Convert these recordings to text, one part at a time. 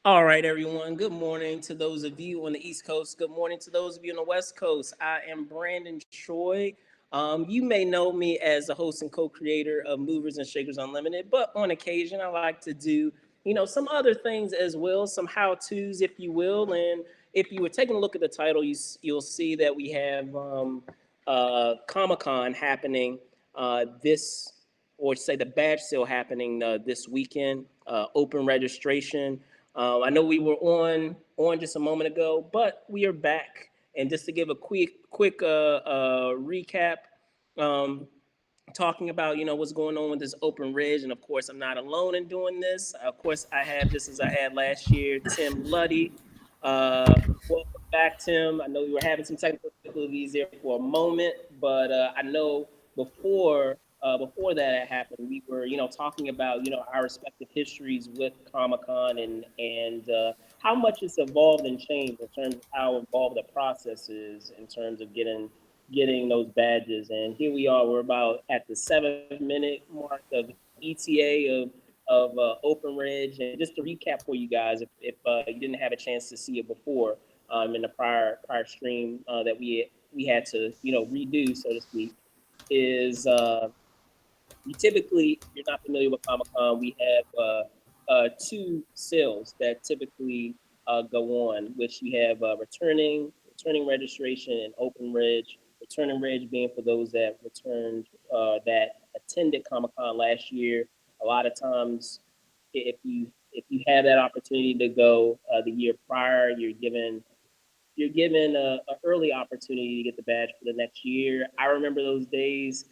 All right, everyone. Good morning to those of you on the East Coast. Good morning to those of you on the West Coast. I am Brandon Troy. You may know me as the host and co-creator of Movers and Shakers Unlimited, but on occasion I like to do, some other things as well, some how-tos, if you will. And if you were taking a look at the title, you'll see that we have Comic-Con happening this, or say the badge sale happening this weekend. Open registration. I know we were on just a moment ago, but we are back. And just to give a quick recap, um, talking about what's going on with this open ridge, and of course I'm not alone in doing this. Of course I have, just as I had last year, Tim Luddy. Welcome back, Tim. I know we were having some technical difficulties there for a moment, but I know before that had happened, we were talking about our respective histories with Comic Con, and how much it's evolved and changed in terms of how involved the process is in terms of getting those badges. And here we are. We're about at the 7 minute mark of ETA of Open Ridge. And just to recap for you guys, if you didn't have a chance to see it before in the prior stream that we had to redo, so to speak, is we typically, if you're not familiar with Comic Con, we have two sales that typically go on, which you have returning registration and open reg. Returning reg being for those that returned that attended Comic Con last year. A lot of times, if you have that opportunity to go the year prior, you're given a early opportunity to get the badge for the next year. I remember those days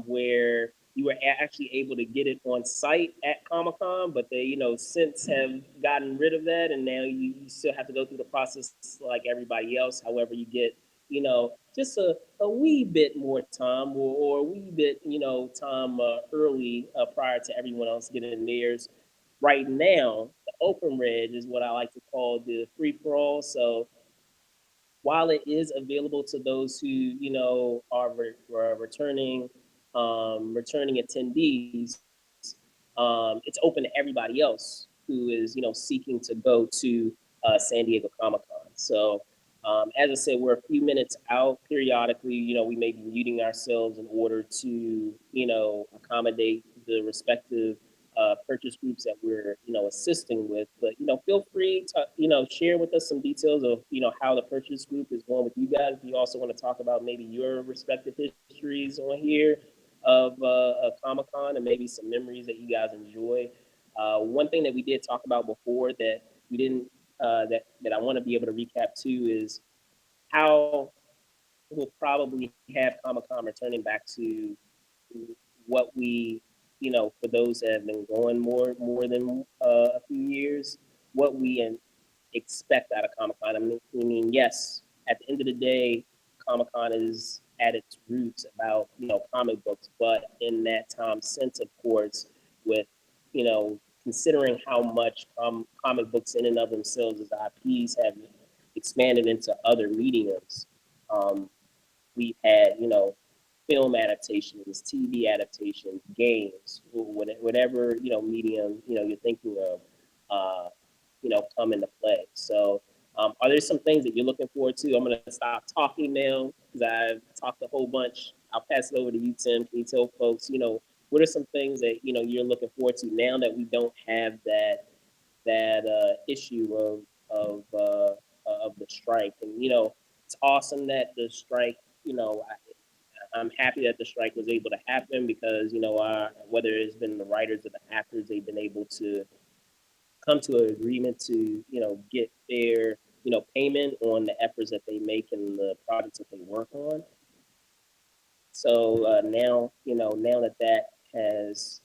where you were actually able to get it on site at Comic Con, but they, since have gotten rid of that, and now you still have to go through the process like everybody else. However, you get, just a wee bit more time, or a wee bit, time early prior to everyone else getting theirs. Right now, the open reg is what I like to call the free for all. So while it is available to those who are returning attendees, it's open to everybody else who is seeking to go to San Diego Comic Con. So as I said, we're a few minutes out. Periodically, we may be muting ourselves in order to accommodate the respective purchase groups that we're assisting with. But feel free to share with us some details of how the purchase group is going with you guys. If you also want to talk about maybe your respective histories on here of Comic Con, and maybe some memories that you guys enjoy. One thing that we did talk about before that we didn't that I want to be able to recap too is how we'll probably have Comic Con returning back to what we, for those that have been going more than a few years, what we expect out of Comic Con. I mean, yes, at the end of the day, Comic Con is at its roots about comic books, but in that time sense, of course, with considering how much comic books in and of themselves as IPs have expanded into other mediums. Um, we've had film adaptations, TV adaptations, games, whatever medium you're thinking of, come into play. So, are there some things that you're looking forward to? I'm gonna stop talking now because I've talked a whole bunch. I'll pass it over to you, Tim. Can you tell folks, what are some things that you're looking forward to now that we don't have that issue of the strike? And it's awesome that the strike, I'm happy that the strike was able to happen because whether it's been the writers or the actors, they've been able to come to an agreement to get their payment on the efforts that they make and the projects that they work on. So now that has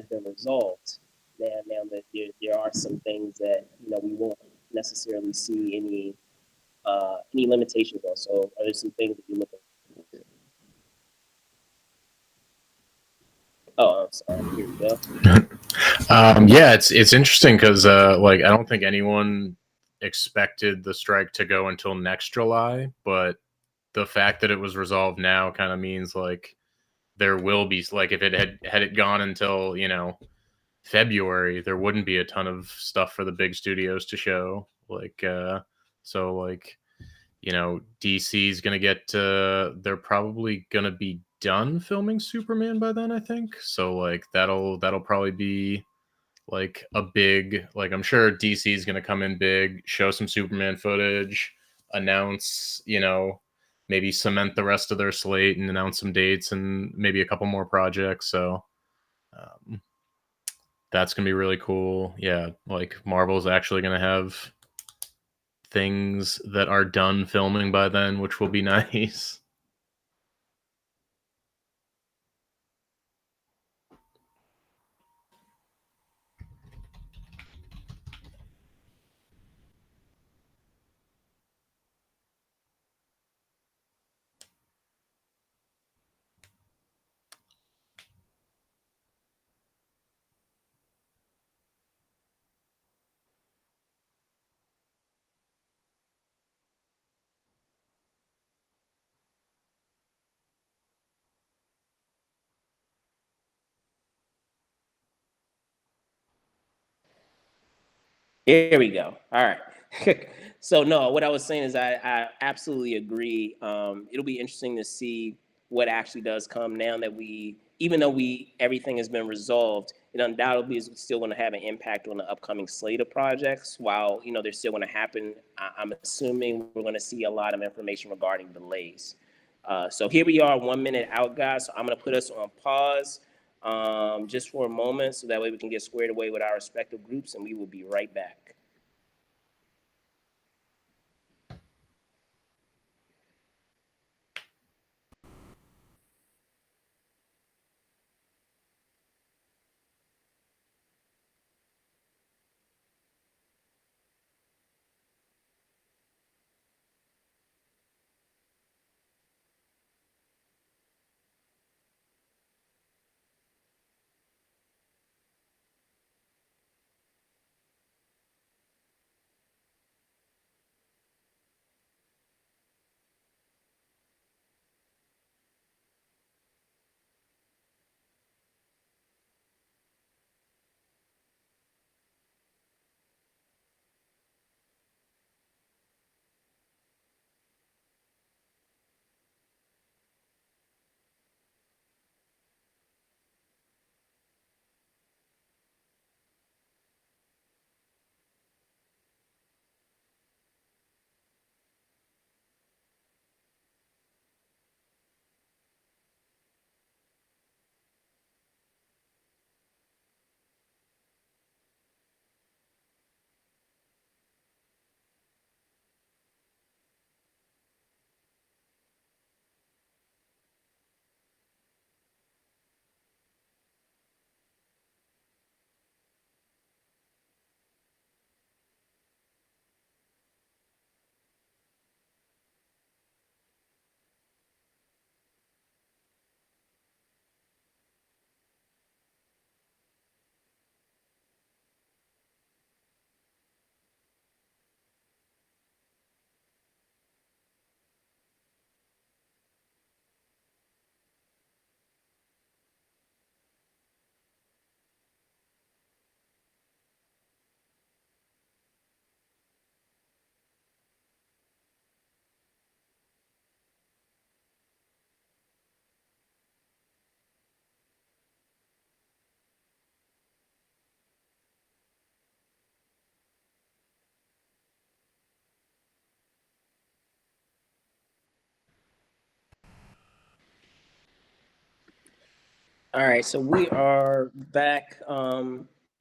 been resolved, now that there are some things that we won't necessarily see any limitations on. So are there some things that you're looking for? Oh, I'm sorry. Here we go. Yeah, it's interesting because like I don't think anyone expected the strike to go until next July, but the fact that it was resolved now kind of means like there will be, like, if it had it gone until February, there wouldn't be a ton of stuff for the big studios to show. Like, so like, you know, DC's gonna get. They're probably gonna be done filming Superman by then, I think. So like, that'll probably be like a big, like, I'm sure DC's gonna come in big, show some Superman footage, announce, you know, maybe cement the rest of their slate and announce some dates and maybe a couple more projects. So um, that's gonna be really cool. Yeah, like Marvel's actually gonna have things that are done filming by then, which will be nice. Here we go. All right. So no, what I was saying is I absolutely agree. It'll be interesting to see what actually does come now that we, even though we everything has been resolved, it undoubtedly is still going to have an impact on the upcoming slate of projects. While they're still going to happen, I'm assuming we're going to see a lot of information regarding delays. So here we are, 1 minute out, guys. So I'm going to put us on pause just for a moment, so that way we can get squared away with our respective groups, and we will be right back. All right, so we are back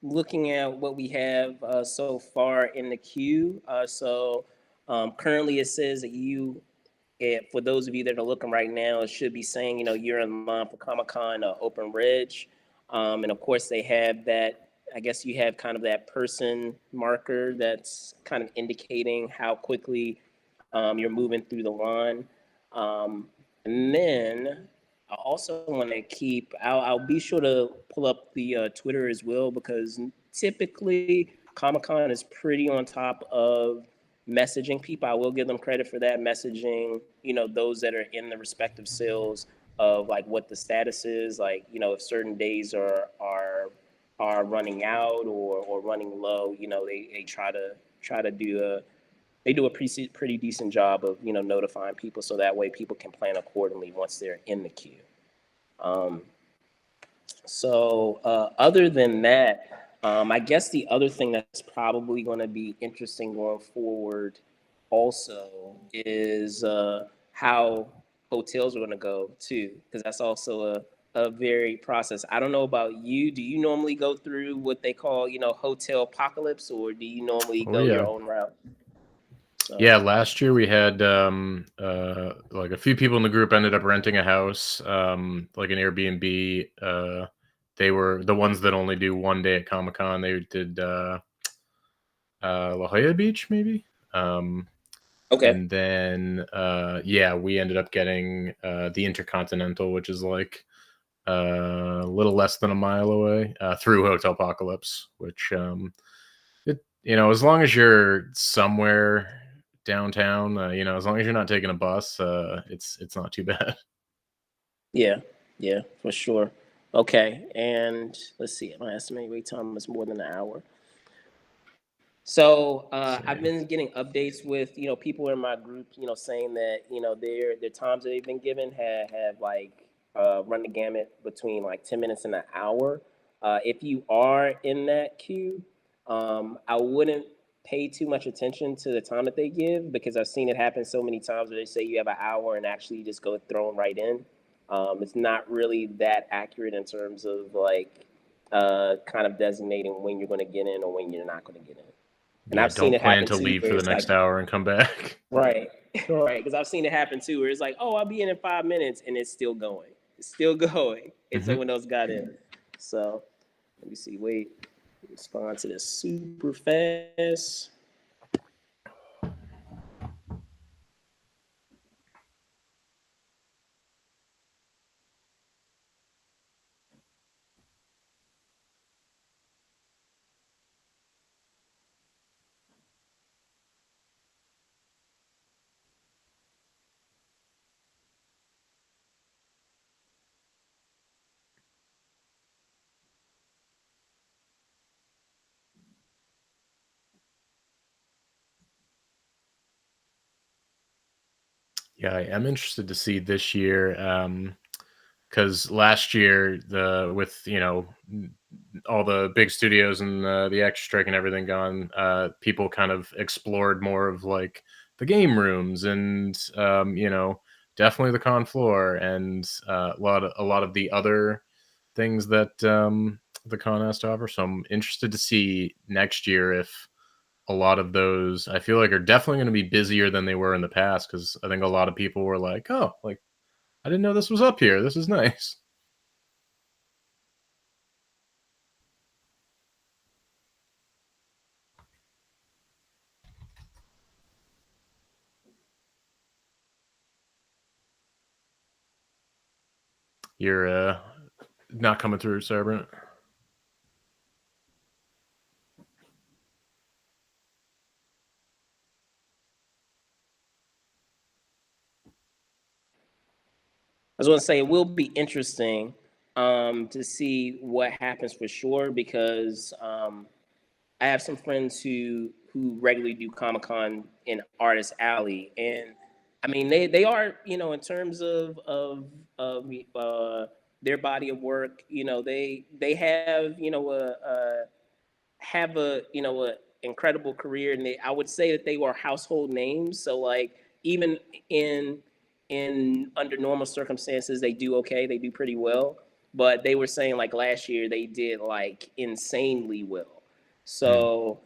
looking at what we have so far in the queue. Currently it says that for those of you that are looking right now, it should be saying, you're in line for Comic Con Open Reg. And of course, they have that. I guess you have kind of that person marker that's kind of indicating how quickly you're moving through the line. And then I also want to I'll be sure to pull up the Twitter as well, because typically Comic Con is pretty on top of messaging people. I will give them credit for that, messaging, those that are in the respective sales of like what the status is, like, if certain days are are running out or running low, they try to do a pretty decent job of notifying people so that way people can plan accordingly once they're in the queue. Um, other than that, I guess the other thing that's probably going to be interesting going forward also is how hotels are going to go too, because that's also a very process. I don't know about you. Do you normally go through what they call, hotel apocalypse, or do you normally Oh go your yeah. own route? Yeah, So, last year we had like a few people in the group ended up renting a house, like an Airbnb. They were the ones that only do one day at Comic Con. They did La Jolla Beach, maybe. okay. And then yeah, we ended up getting the Intercontinental, which is like a little less than a mile away, through Hotel Apocalypse, which it as long as you're somewhere downtown, as long as you're not taking a bus, it's not too bad. Yeah, yeah, for sure. Okay, and let's see. My estimated wait time is more than an hour. So I've Same. been getting updates with people in my group, saying that their times that they've been given have like run the gamut between like 10 minutes and an hour. If you are in that queue, I wouldn't pay too much attention to the time that they give because I've seen it happen so many times where they say you have an hour and actually you just go thrown right in. It's not really that accurate in terms of like kind of designating when you're going to get in or when you're not going to get in. And Yeah, I've seen don't it plan happen to too, leave where for the it's like, next hour and come back. right, right, because I've seen it happen too, where it's like, oh, I'll be in 5 minutes, and it's still going, and Hmm. someone else got in. So let me see. Wait, respond to this super fast. Yeah, I am interested to see this year. Because last year, the with all the big studios and the extra strike and everything gone, people kind of explored more of like the game rooms and definitely the con floor and a lot of the other things that the con has to offer. So I'm interested to see next year if a lot of those I feel like are definitely going to be busier than they were in the past because I think a lot of people were like, oh, like I didn't know this was up here. This is nice. You're not coming through, Cerberant. I was going to say it will be interesting to see what happens for sure because I have some friends who regularly do Comic Con in Artist Alley, and I mean they are in terms of their body of work, they have a incredible career, and I would say that they were household names. So like even in under normal circumstances, they do okay, they do pretty well. But they were saying like last year they did like insanely well. Hmm. So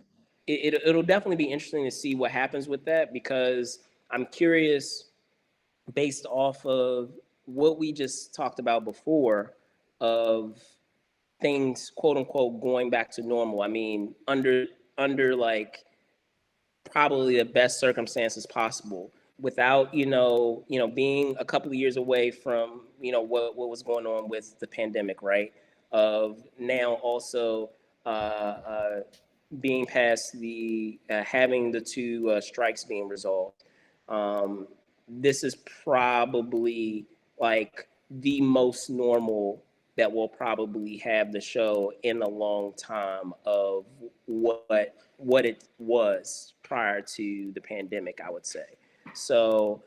it'll definitely be interesting to see what happens with that because I'm curious based off of what we just talked about before of things quote unquote going back to normal. I mean, under like probably the best circumstances possible without being a couple of years away from what was going on with the pandemic, right? Of now also being past the having the two strikes being resolved. This is probably like the most normal that will probably have the show in a long time of what it was prior to the pandemic, I would say. So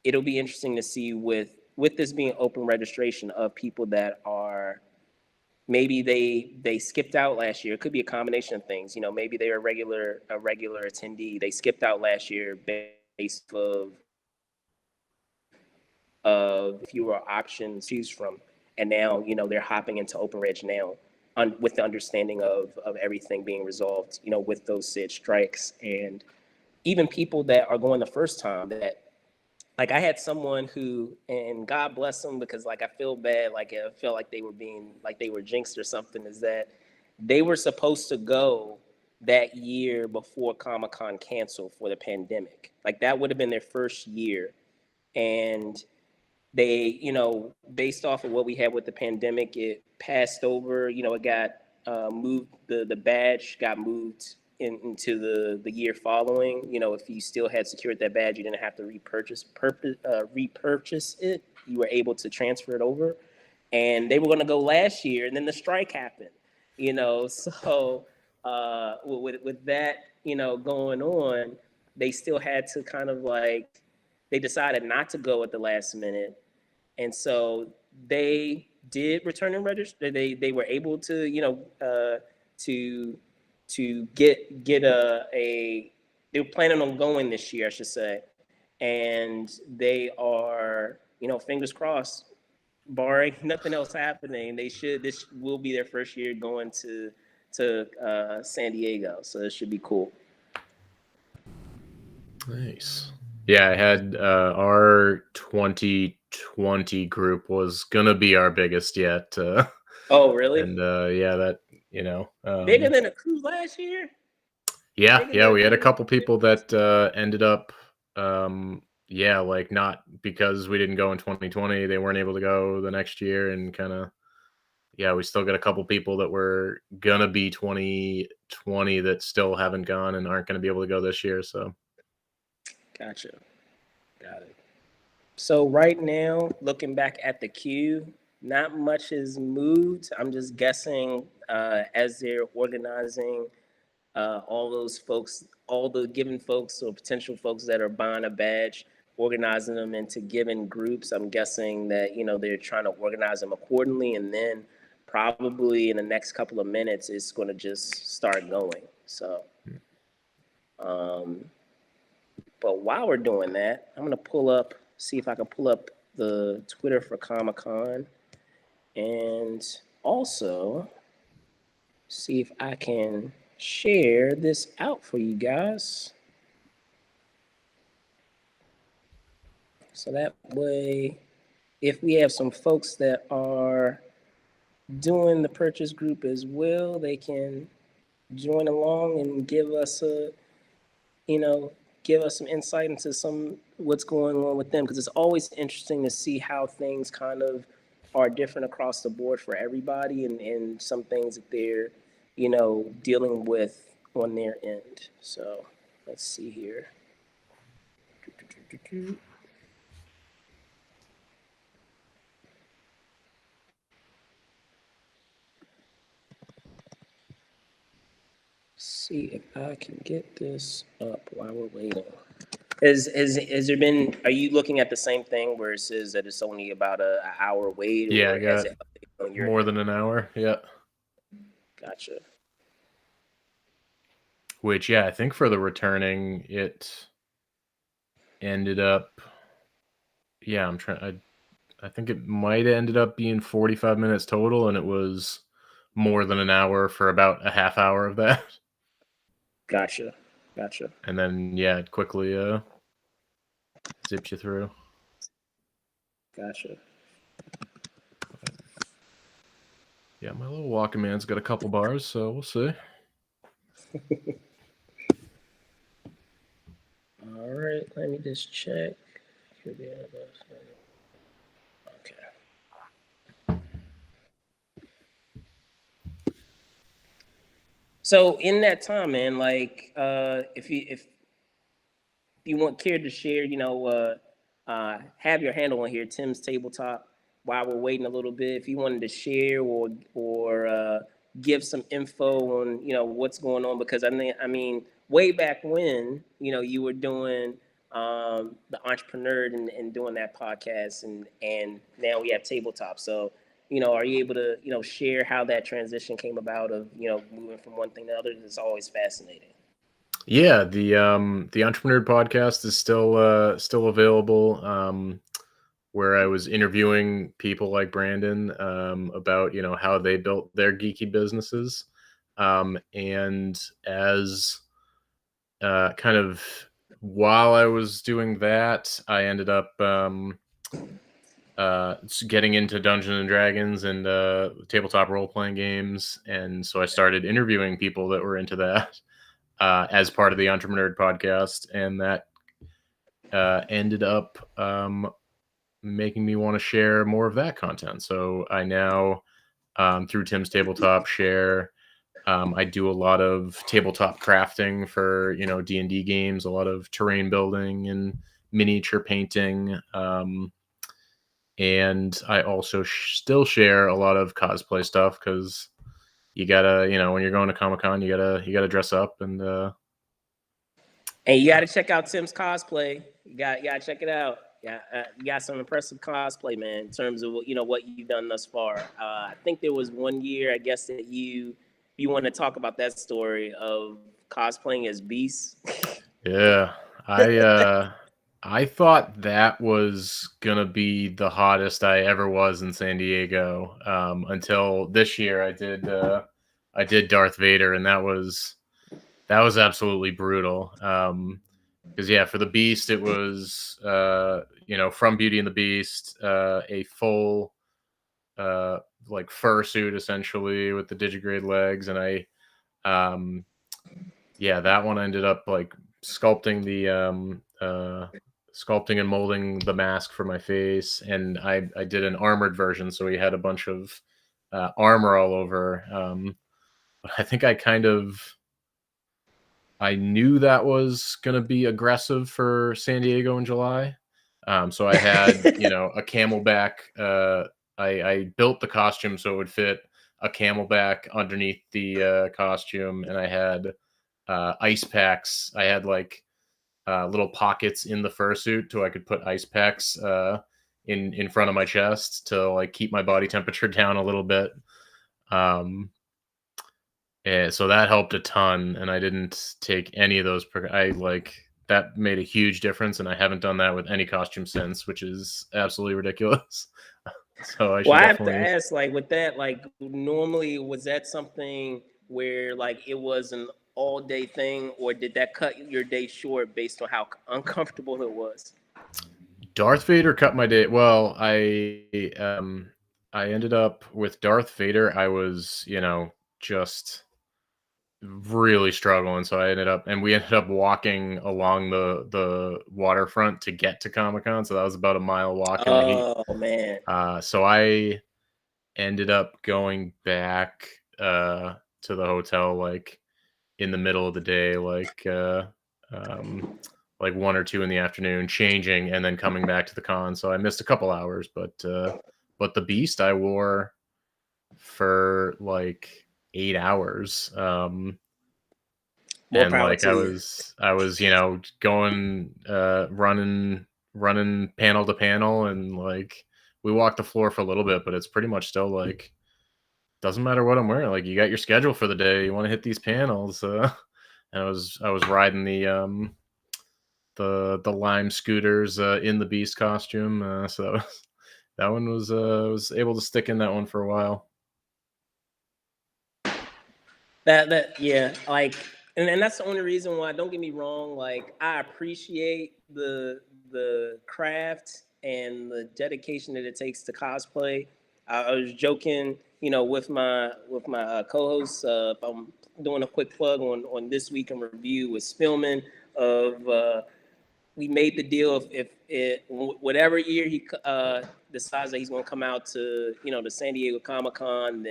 it'll be interesting to see with this being open registration of people that are maybe they skipped out last year. It could be a combination of things. You know, maybe they're a regular attendee. They skipped out last year based of fewer options to choose from, and now they're hopping into open reg now, with the understanding of everything being resolved. With those said strikes, and even people that are going the first time that. Like I had someone who, and God bless them, because like I feel bad, like I felt like they were jinxed or something. Is that they were supposed to go that year before Comic-Con canceled for the pandemic. Like that would have been their first year, and they, based off of what we had with the pandemic, it passed over. It got moved. The badge got moved into the year following. If you still had secured that badge, you didn't have to repurchase it. You were able to transfer it over, and they were going to go last year, and then the strike happened. So with that, going on, they still had to kind of like, they decided not to go at the last minute, and so they did return and register. They were able to to get a they were planning on going this year, I should say, and they are, fingers crossed, barring nothing else happening, this will be their first year going to San Diego, so this should be cool. Nice. Yeah, I had our 2020 group was gonna be our biggest yet. Oh, really? And yeah, that Bigger than a crew last year? yeah, we had a couple people that ended up like not, because we didn't go in 2020, they weren't able to go the next year, and kind of we still got a couple people that were gonna be 2020 that still haven't gone and aren't gonna be able to go this year. So Gotcha. Got it. So right now, looking back at the queue, not much has moved. I'm just guessing as they're organizing all those folks, all the given folks or potential folks that are buying a badge, organizing them into given groups. I'm guessing that they're trying to organize them accordingly, and then probably in the next couple of minutes, it's going to just start going. So, but while we're doing that, I'm going to see if I can pull up the Twitter for Comic-Con, and also see if I can share this out for you guys. So that way, if we have some folks that are doing the purchase group as well, they can join along and give us some insight into what's going on with them, because it's always interesting to see how things kind of are different across the board for everybody, and some things that they're dealing with on their end. So let's see here. See if I can get this up while we're waiting. Has there been? Are you looking at the same thing where it says that it's only about an hour wait? yeah, Or I got more than an hour. Yeah. Gotcha. Which, I think for the returning, it ended up. Yeah, I'm trying. I think it might have ended up being 45 minutes total, and it was more than an hour for about a half hour of that. Gotcha. And then it quickly zips you through. Gotcha. Yeah, my little walking man's got a couple bars, so we'll see. All right, let me just check. Okay. So in that time, man, like if you want care to share, have your handle on here, Tim's Tabletop. while we're waiting a little bit, if you wanted to share or give some info on what's going on, because I mean way back when you were doing the entrepreneur and doing that podcast, and now we have tabletop. So are you able to share how that transition came about of moving from one thing to the other? It's always fascinating. Yeah, the Entrepreneur podcast is still available. Where I was interviewing people like Brandon about how they built their geeky businesses, and as kind of while I was doing that, I ended up getting into Dungeons and Dragons and tabletop role playing games, and so I started interviewing people that were into that as part of the Entrepreneur podcast, and that ended up making me want to share more of that content. So I now, through Tim's Tabletop, share. I do a lot of tabletop crafting for D&D games, a lot of terrain building and miniature painting, and I also still share a lot of cosplay stuff because you gotta, when you're going to Comic-Con, you gotta dress up and And you got to check out Tim's cosplay. You got to check it out. Yeah, you got some impressive cosplay, man. In terms of what you've done thus far. I think there was one year, I guess, that you want to talk about that story of cosplaying as Beast. yeah, I thought that was gonna be the hottest I ever was in San Diego until this year. I did Darth Vader, and that was absolutely brutal. Because yeah, for the Beast, it was from Beauty and the Beast, a full uh like fursuit essentially with the digigrade legs, and I yeah, that one ended up like sculpting the sculpting and molding the mask for my face, and I did an armored version, so we had a bunch of armor all over. But I think I knew that was gonna be aggressive for San Diego in July. So I had a camelback. I built the costume so it would fit a camelback underneath the costume, and I had ice packs. I had like little pockets in the fursuit so I could put ice packs in front of my chest to like keep my body temperature down a little bit. And so that helped a ton, and I didn't take any of those. I like that made a huge difference, and I haven't done that with any costume since, which is absolutely ridiculous. So I Well, should I have to definitely. ask, like, with that, like, normally was that something where like it was an all day thing, or did that cut your day short based on how uncomfortable it was? Darth Vader cut my day. Well, I ended up with Darth Vader. I was just really struggling, so we ended up walking along the waterfront to get to Comic-Con, so that was about a mile walk in the heat. Oh man. So I ended up going back to the hotel like in the middle of the day, um, like 1 or 2 in the afternoon, changing and then coming back to the con. So I missed a couple hours, but the Beast I wore for like 8 hours. More And power like to you. I was going running panel to panel, and like we walked the floor for a little bit, but it's pretty much still like doesn't matter what I'm wearing. Like you got your schedule for the day, you want to hit these panels. And I was riding the lime scooters in the Beast costume. So that one was able to stick in that one for a while. That yeah, like, and that's the only reason why. Don't get me wrong. Like, I appreciate the craft and the dedication that it takes to cosplay. I was joking, with my co-host. I'm doing a quick plug on this week in review with Spillman of we made the deal if whatever year he decides that he's going to come out to the San Diego Comic Con,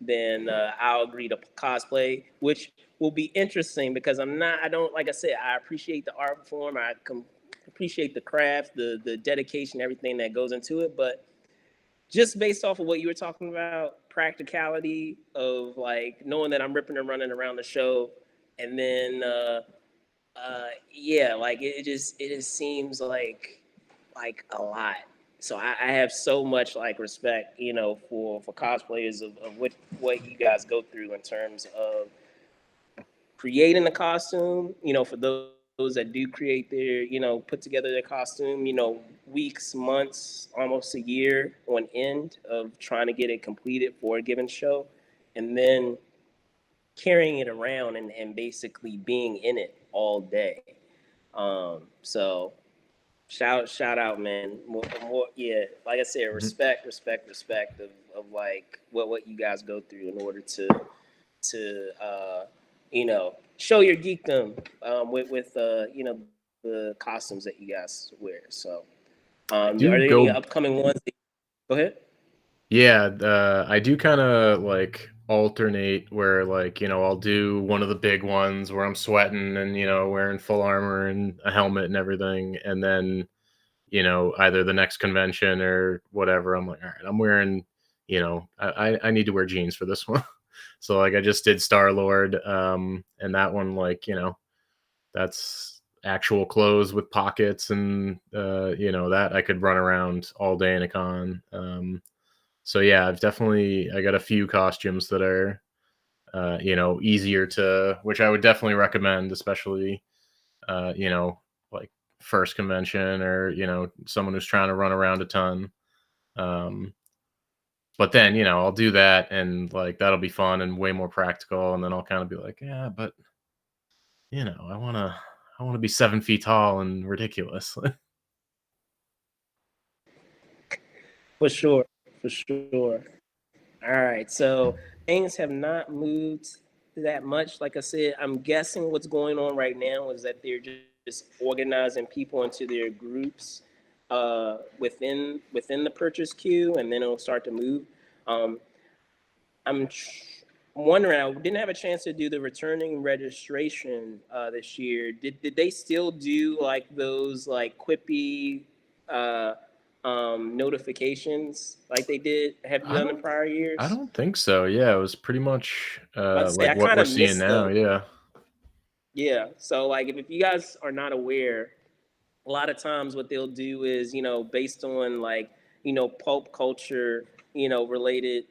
then I'll agree to cosplay, which will be interesting because I don't, like I said, I appreciate the art form, appreciate the craft, the dedication, everything that goes into it, but just based off of what you were talking about, practicality of like knowing that I'm ripping and running around the show, and then yeah, like it just seems like a lot. So I have so much like respect, you know, for cosplayers of what you guys go through in terms of creating the costume, you know, for those that do create their, you know, put together their costume, you know, weeks, months, almost a year on end of trying to get it completed for a given show, and then carrying it around and basically being in it all day. So shout out, man. More, yeah. Like I said, Mhm. respect of like what you guys go through in order to you know, show your geekdom with you know, the costumes that you guys wear. So, I are do there any go upcoming ones? Go ahead. Yeah, I do kind of like alternate where like, I'll do one of the big ones where I'm sweating and, wearing full armor and a helmet and everything. And then, either the next convention or whatever, I'm like, all right, I'm wearing, I need to wear jeans for this one. So like I just did Star Lord, and that one, like, that's actual clothes with pockets and that I could run around all day in a con. So yeah, I got a few costumes that are easier to, which I would definitely recommend, especially like first convention or someone who's trying to run around a ton. Um, but then I'll do that and like that'll be fun and way more practical, and then I'll kind of be like, yeah, but I wanna be 7 feet tall and ridiculous. For sure, for sure. All right, so things have not moved that much. Like I said, I'm guessing what's going on right now is that they're just organizing people into their groups within the purchase queue, and then it'll start to move. Um, I'm wondering. I didn't have a chance to do the returning registration this year. Did they still do like those like quippy uh, notifications like they did have I done in don't prior I years? don't think so. Yeah, it was pretty much About to say like I what kind we're of seeing missed now. those. Yeah. Yeah. So like if you guys are not aware, a lot of times what they'll do is, you know, based on like, you know, pulp culture, you know, related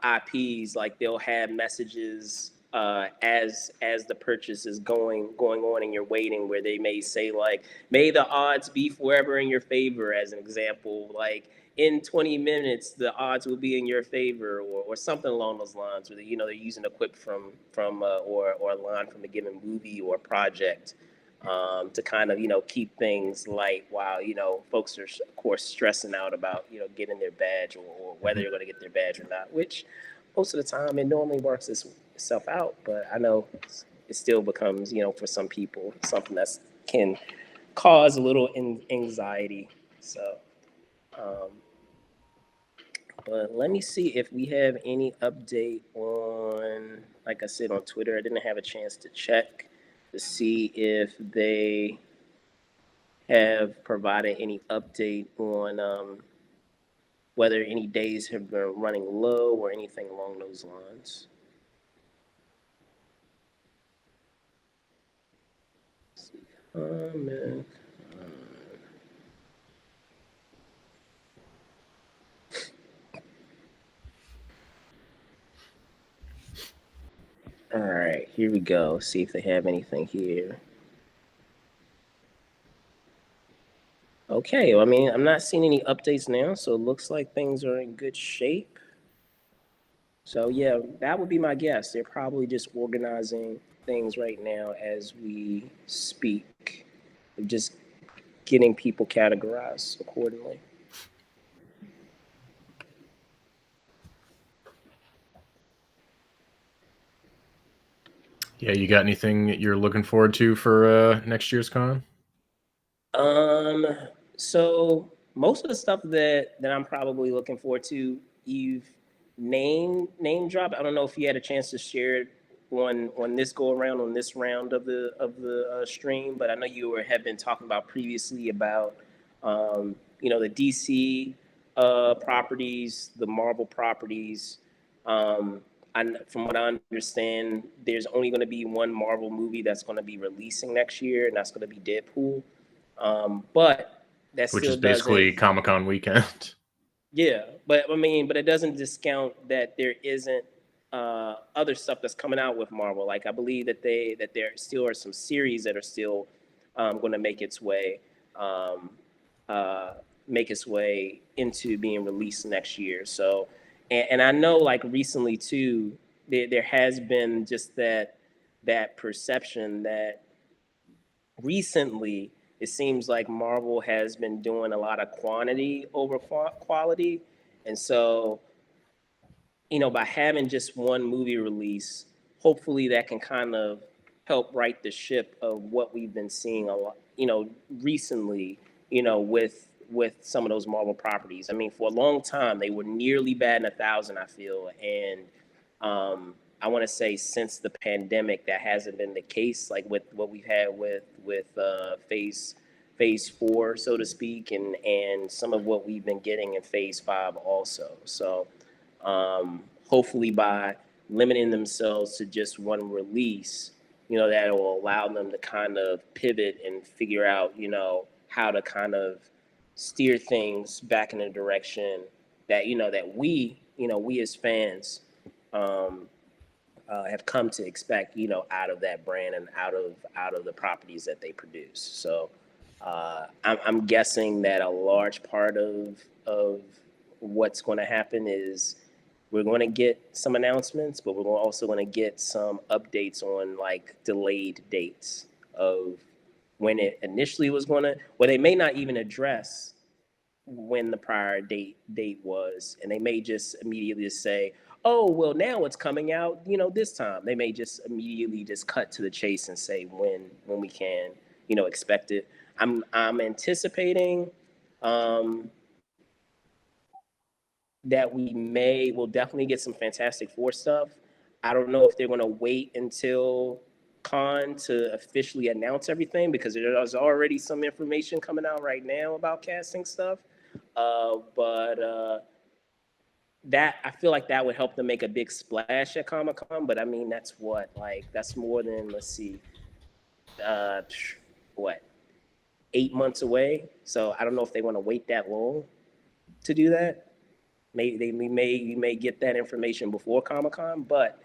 IPs, like they'll have messages as the purchase is going on and you're waiting, where they may say like, may the odds be forever in your favor, as an example, like in 20 minutes the odds will be in your favor, or something along those lines, where you know they're using a quip from or a line from a given movie or project, to kind of, you know, keep things light while, you know, folks are of course stressing out about, you know, getting their badge, or whether Mhm. they're going to get their badge or not, which most of the time it normally works itself out, but I know it still becomes, you know, for some people something that can cause a little anxiety. So um, but let me see if we have any update on, like I said, on Twitter. I didn't have a chance to check to see if they have provided any update on whether any days have been running low or anything along those lines. Let's see. Comment. All right, here we go. See if they have anything here. Okay, well, I mean, I'm not seeing any updates now, so it looks like things are in good shape. So yeah, that would be my guess. They're probably just organizing things right now as we speak. They're just getting people categorized accordingly. Yeah, you got anything that you're looking forward to for next year's con? Um, so most of the stuff that I'm probably looking forward to, you've name drop. I don't know if you had a chance to share it on this go around, on this round of the stream, but I know you have been talking about previously about you know, the DC properties, the Marvel properties. From what I understand, there's only going to be one Marvel movie that's going to be releasing next year, and that's going to be Deadpool. But that which still is basically doesn't. Comic-Con weekend. Yeah, but I mean, but it doesn't discount that there isn't other stuff that's coming out with Marvel. Like I believe that there still are some series that are still going to um, uh, make its way into being released next year. So, and I know like recently too, there has been just that perception that recently it seems like Marvel has been doing a lot of quantity over quality, and so by having just one movie release, hopefully that can kind of help right the ship of what we've been seeing a lot, recently, with some of those Marvel properties. I mean, for a long time they were nearly batting 1,000, I feel, and I want to say since the pandemic that hasn't been the case, like with what we've had with phase 4, so to speak, and some of what we've been getting in phase 5 also. So hopefully by limiting themselves to just one release, that will allow them to kind of pivot and figure out, how to kind of steer things back in a direction that, that we as fans um, have come to expect, out of that brand and out of the properties that they produce. So I'm guessing that a large part of what's going to happen is we're going to get some announcements, but we're also going to get some updates on like delayed dates of when it initially was going to, well, they may not even address when the prior date was, and they may just immediately just say, oh well, now it's coming out, this time. They may just immediately just cut to the chase and say when we can, expect it. I'm anticipating um that will definitely get some Fantastic Four stuff. I don't know if they're going to wait until con to officially announce everything, because there's already some information coming out right now about casting stuff. But that, I feel like that would help them make a big splash at Comic Con. But I mean, that's more than, let's see, uh, what, 8 months away. So I don't know if they want to wait that long to do that. You may get that information before Comic Con, but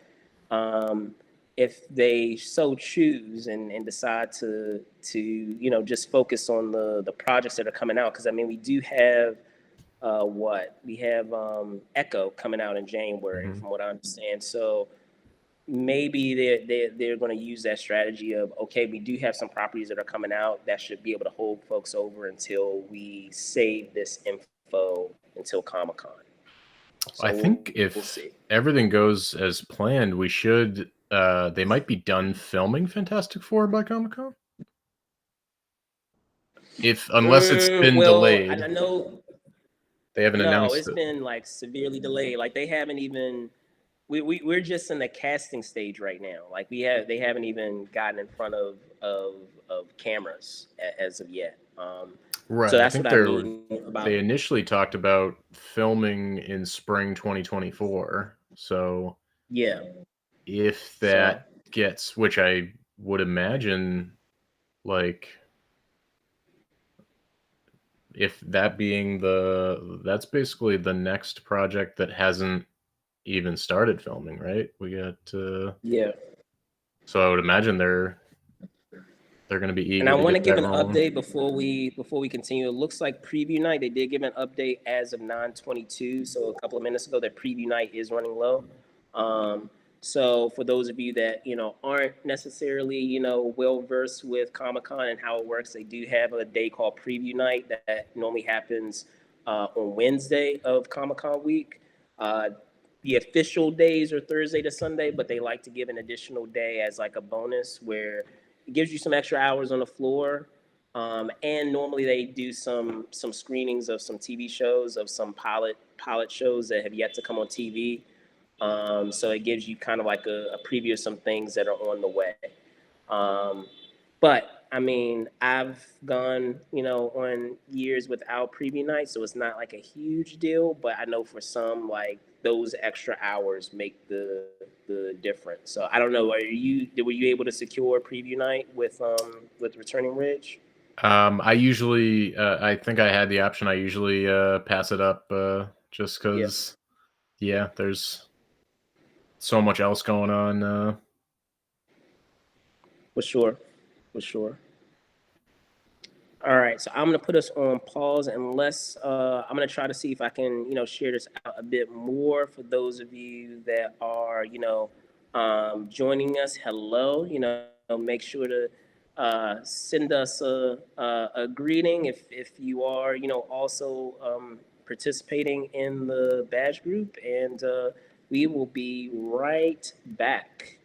um, if they so choose and decide to just focus on the projects that are coming out, because I mean we do have what we have Echo coming out in January, Mhm. from what I understand. So maybe they're going to use that strategy of, okay, we do have some properties that are coming out that should be able to hold folks over until we save this info until Comic Con. I So think we'll if see. everything goes as planned, we should they might be done filming Fantastic Four by Comic-Con. If unless it's been Well, I delayed. know. They haven't No, announced it's it. been like severely delayed. Like they haven't even. We're just in the casting stage right now. Like they haven't even gotten in front of cameras as of yet. So Right. I that's what think I mean they about. initially talked about filming in spring 2024. So Yeah. if So that gets, which I would imagine, like if that being that's basically the next project that hasn't even started filming, right? We got yeah. so I would imagine they're going to be And eager I to want to get give that an rolling. update before we continue. It looks like preview night. They did give an update as of 9:22, so a couple of minutes ago. That preview night is running low. Um, so for those of you that aren't necessarily well versed with Comic Con and how it works, they do have a day called preview night that normally happens on Wednesday of Comic Con week. Uh, the official days are Thursday to Sunday, but they like to give an additional day as like a bonus where it gives you some extra hours on the floor. And normally they do some screenings of some TV shows, of some pilot shows that have yet to come on TV. So it gives you kind of like a preview of some things that are on the way. Um, but I mean, I've gone, on years without preview night, so it's not like a huge deal. But I know for some, like those extra hours make the difference. So I don't know. Were you able to secure preview night with returning Ridge? I usually, I think I had the option. I usually pass it up just Yeah, because, yeah, there's so much else going on. for sure, for sure. All right, so I'm gonna put us on pause unless I'm gonna try to see if I can, share this out a bit more for those of you that are, joining us. Hello, make sure to send us a greeting if you are, also participating in the badge group, and we will be right back.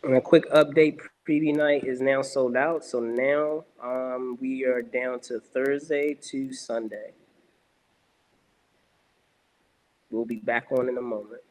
And a quick update: preview night is now sold out. So now we are down to Thursday to Sunday. We'll be back on in a moment.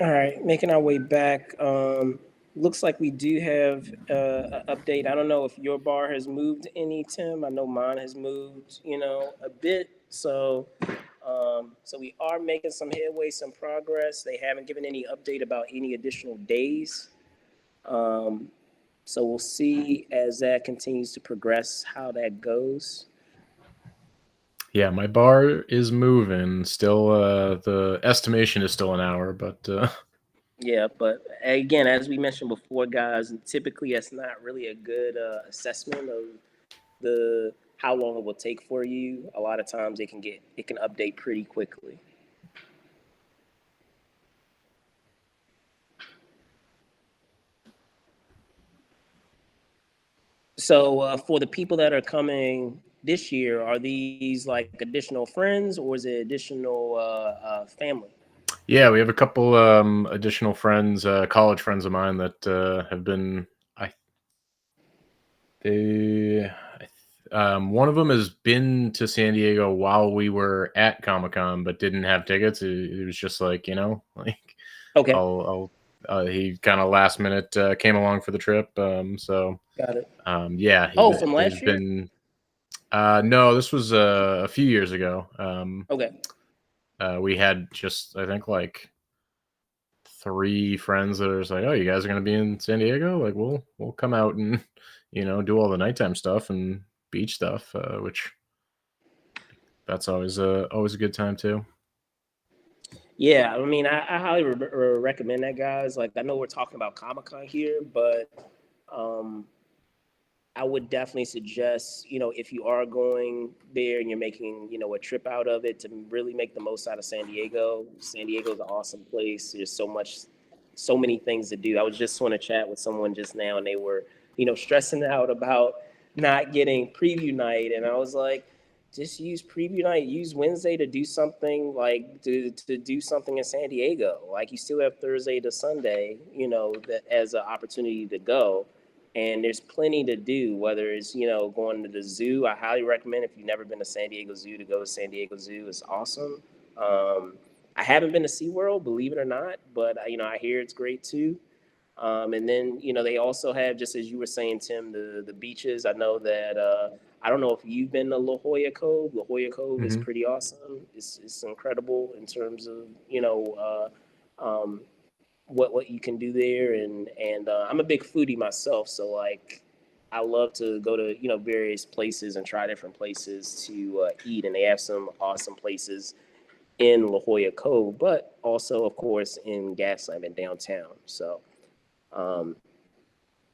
All right, making our way back. Looks like we do have an update. I don't know if your bar has moved any, Tim. I know mine has moved, a bit. So we are making some headway, some progress. They haven't given any update about any additional days. Um, so we'll see as that continues to progress how that goes. Yeah, my bar is moving. Still, the estimation is still an hour, but Yeah, but again, as we mentioned before, guys, typically that's not really a good assessment of the how long it will take for you. A lot of times it can update pretty quickly. So for the people that are coming this year, are these like additional friends or is it additional family? yeah, we have a couple additional friends, college friends of mine that have been. I they, one of them has been to San Diego while we were at Comic Con, but didn't have tickets. It was just like like Okay, he kind of last minute came along for the trip. So got it. yeah, Oh, from there's last year. been no, this was a few years ago. Okay, We had just I think like three friends that are just like, oh, you guys are gonna be in San Diego? Like, we'll come out and do all the nighttime stuff and beach stuff, which that's always a good time too. yeah. I mean, I highly recommend that, guys. Like, I know we're talking about Comic Con here, but um, I would definitely suggest, if you are going there and you're making, a trip out of it to really make the most out of San Diego. San Diego is an awesome place. There's so many things to do. I was just on a chat with someone just now and they were, stressing out about not getting preview night. And I was like, just use preview night, use Wednesday to do something like to do something in San Diego. Like you still have Thursday to Sunday, that as an opportunity to go and there's plenty to do. Whether it's going to the zoo, I highly recommend if you've never been to San Diego Zoo to go to San Diego Zoo. It's awesome. Um, I haven't been to SeaWorld, believe it or not, but I hear it's great too. And then they also have, just as you were saying, Tim, the beaches. I know that I don't know if you've been to La Jolla Cove. La Jolla Cove is Hmm. pretty awesome. It's incredible in terms of what you can do there, and I'm a big foodie myself, so like I love to go to various places and try different places to eat, and they have some awesome places in La Jolla Cove, but also of course in Gaslamp and downtown. So um,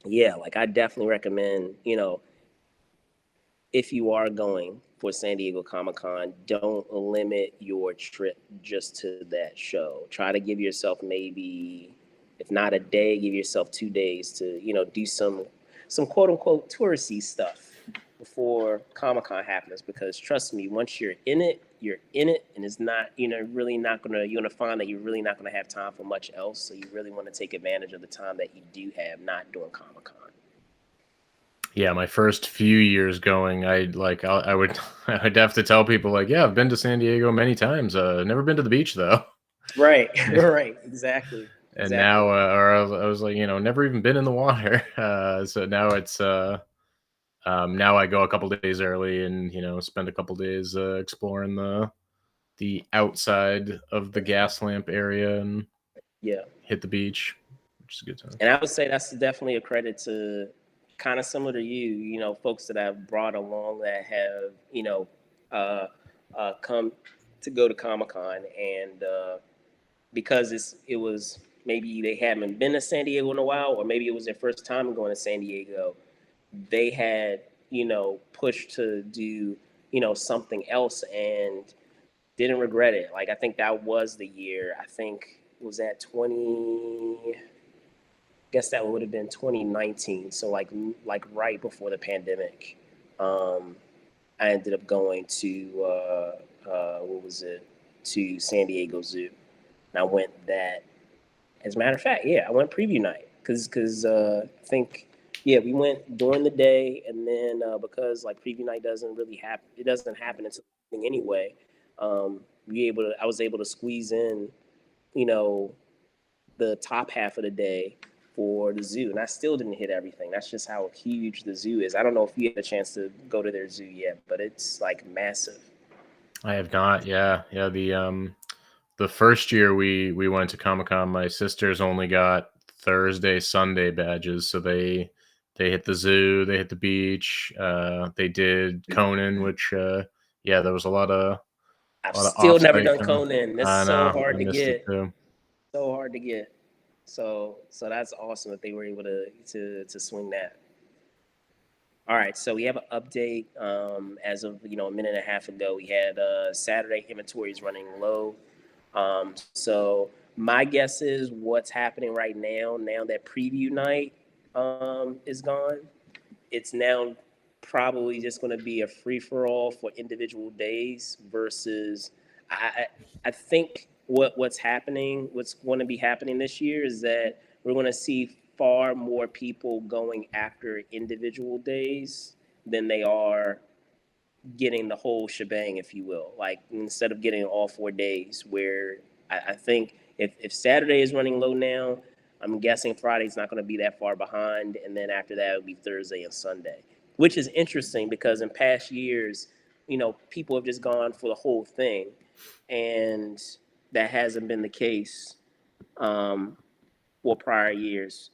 yeah, like I definitely recommend if you are going for San Diego Comic Con, don't limit your trip just to that show. Try to give yourself maybe, if not a day, give yourself 2 days to do some quote unquote touristy stuff before Comic Con happens. Because trust me, once you're in it, and it's not really not gonna you're gonna find that you're really not gonna have time for much else. So you really want to take advantage of the time that you do have not doing Comic Con. Yeah, my first few years going, I would I would have to tell people like, yeah, I've been to San Diego many times. Never been to the beach though. Right, right, exactly, And now, exactly. I was like, never even been in the water. So now it's now I go a couple days early and spend a couple days exploring the outside of the gas lamp area and Yeah. hit the beach, which is a good time. And I would say that's definitely a credit to kind of similar to you, folks that I've brought along that have, uh, come to go to Comic Con, and because it was maybe they haven't been to San Diego in a while, or maybe it was their first time going to San Diego. They had, pushed to do, something else and didn't regret it. Like I think that was the year. I think was that 20, guess that would have been 2019. So like right before the pandemic, um, I ended up going to what was it, to San Diego Zoo, and I went that. As a matter of fact, yeah, I went preview night because I think yeah we went during the day, and then because like preview night doesn't really happen, it doesn't happen until the evening anyway. I was able to squeeze in, you know, the top half of the day for the zoo, and I still didn't hit everything. That's just how huge the zoo is. I don't know if you had a chance to go to their zoo yet, but it's like massive. I have not. Yeah, yeah. The first year we went to Comic Con, my sisters only got Thursday, Sunday badges, so they hit the zoo, they hit the beach, they did Conan, which yeah, there was I've a lot of still never off-site done kind of. Conan. That's I so know, I hard to missed it get. too. So hard to get. So that's awesome that they were able to swing that. All right, so we have an update. As of a minute and a half ago, we had Saturday inventories running low. So my guess is what's happening right now. Now that preview night is gone, it's now probably just going to be a free for all for individual days versus I I think what's going to be happening this year is that we're going to see far more people going after individual days than they are getting the whole shebang, if you will. Like instead of getting all 4 days, where I think if Saturday is running low now, I'm guessing Friday's not going to be that far behind, and then after that it'll be Thursday and Sunday, which is interesting because in past years, people have just gone for the whole thing, and that hasn't been the case um, for prior years.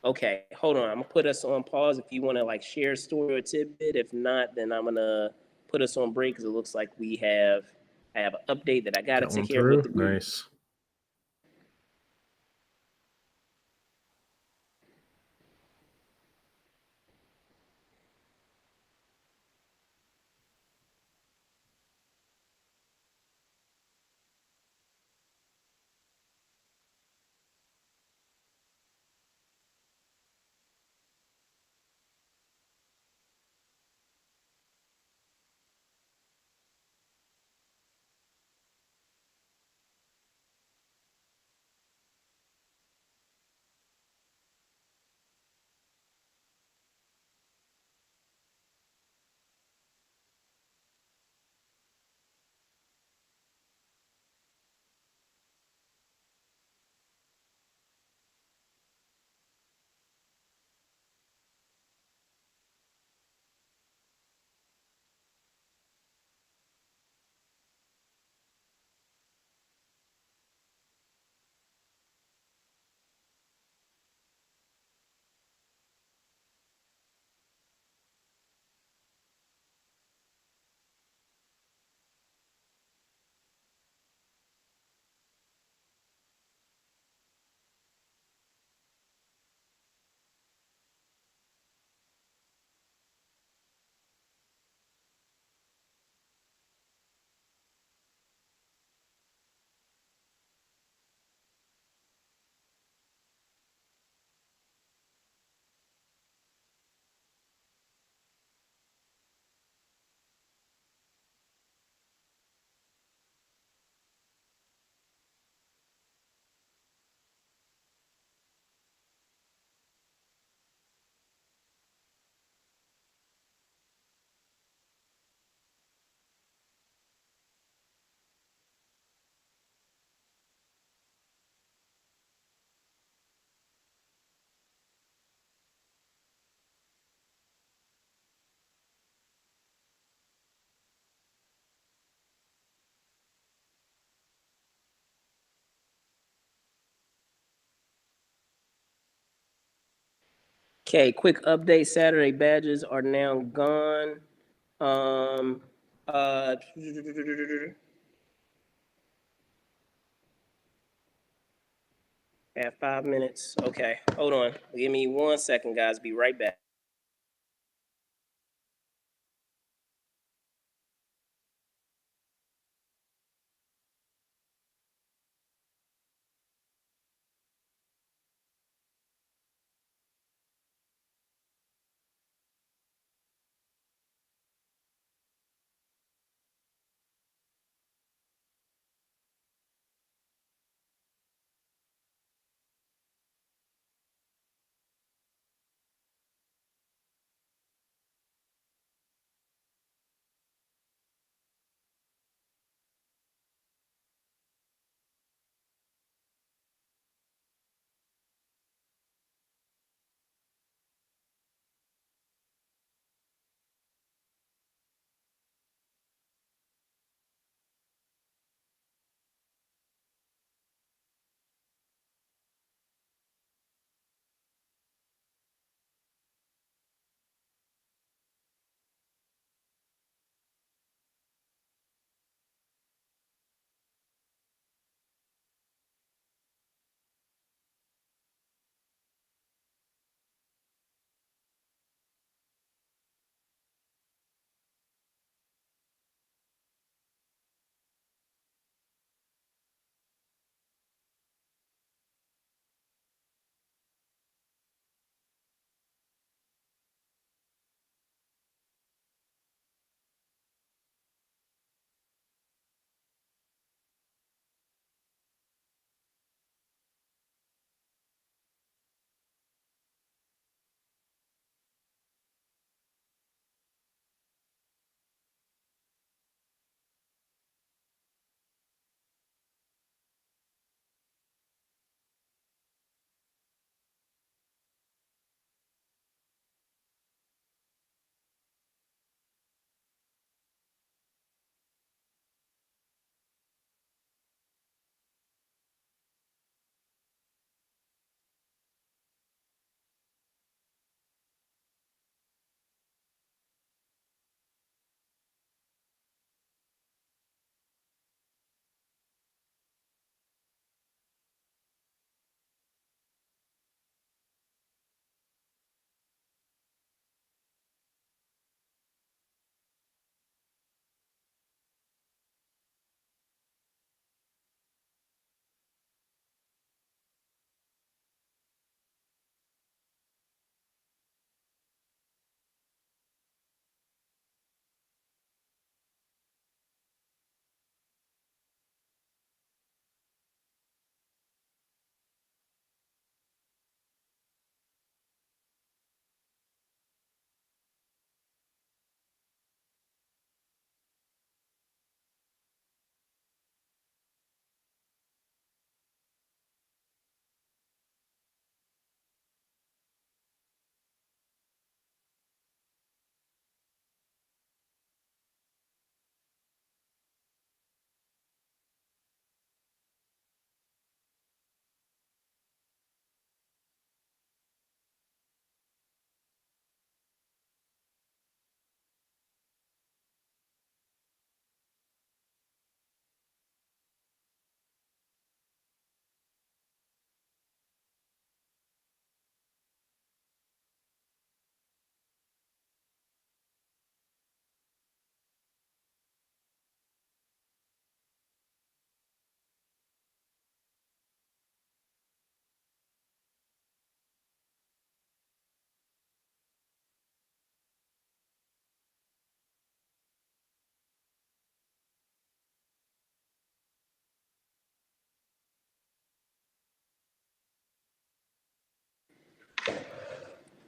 Okay, hold on. I'm gonna put us on pause if you want to like share a story or tidbit. If not, then I'm gonna put us on break because it looks like I have an update that I gotta Got take one care of with through. the group. Nice. Okay, quick update. Saturday badges are now gone. Um, uh, at 5 minutes. Okay, hold on. Give me 1 second, guys. Be right back.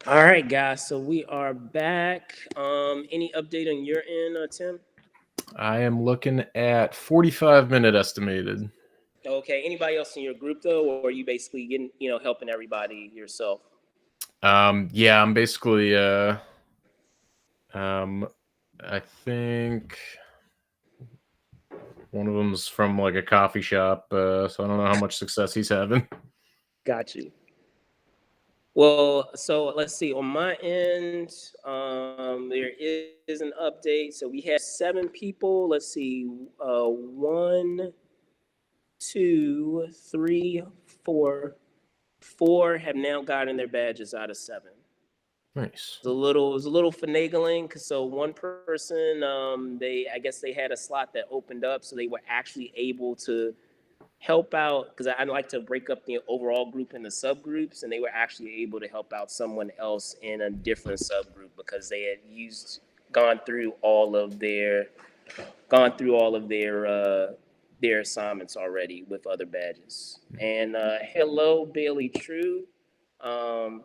All right, guys. So we are back. Any update on your end, Tim? I am looking at 45-minute estimated. Okay. Anybody else in your group though, or are you basically getting, helping everybody yourself? Yeah, I'm basically um I think one of them's from like a coffee shop, so I don't know how much success he's having. Got you. Well, so let's see. On my end, there is an update. So we have 7 people. Let's see. One, two, three, four. 4 have now gotten their badges out of 7. Nice. It was a little finagling because so one person, I guess they had a slot that opened up, so they were actually able to help out because I like to break up the overall group into subgroups, and they were actually able to help out someone else in a different subgroup because they had gone through all of their their assignments already with other badges. And hello, Bailey True. Um,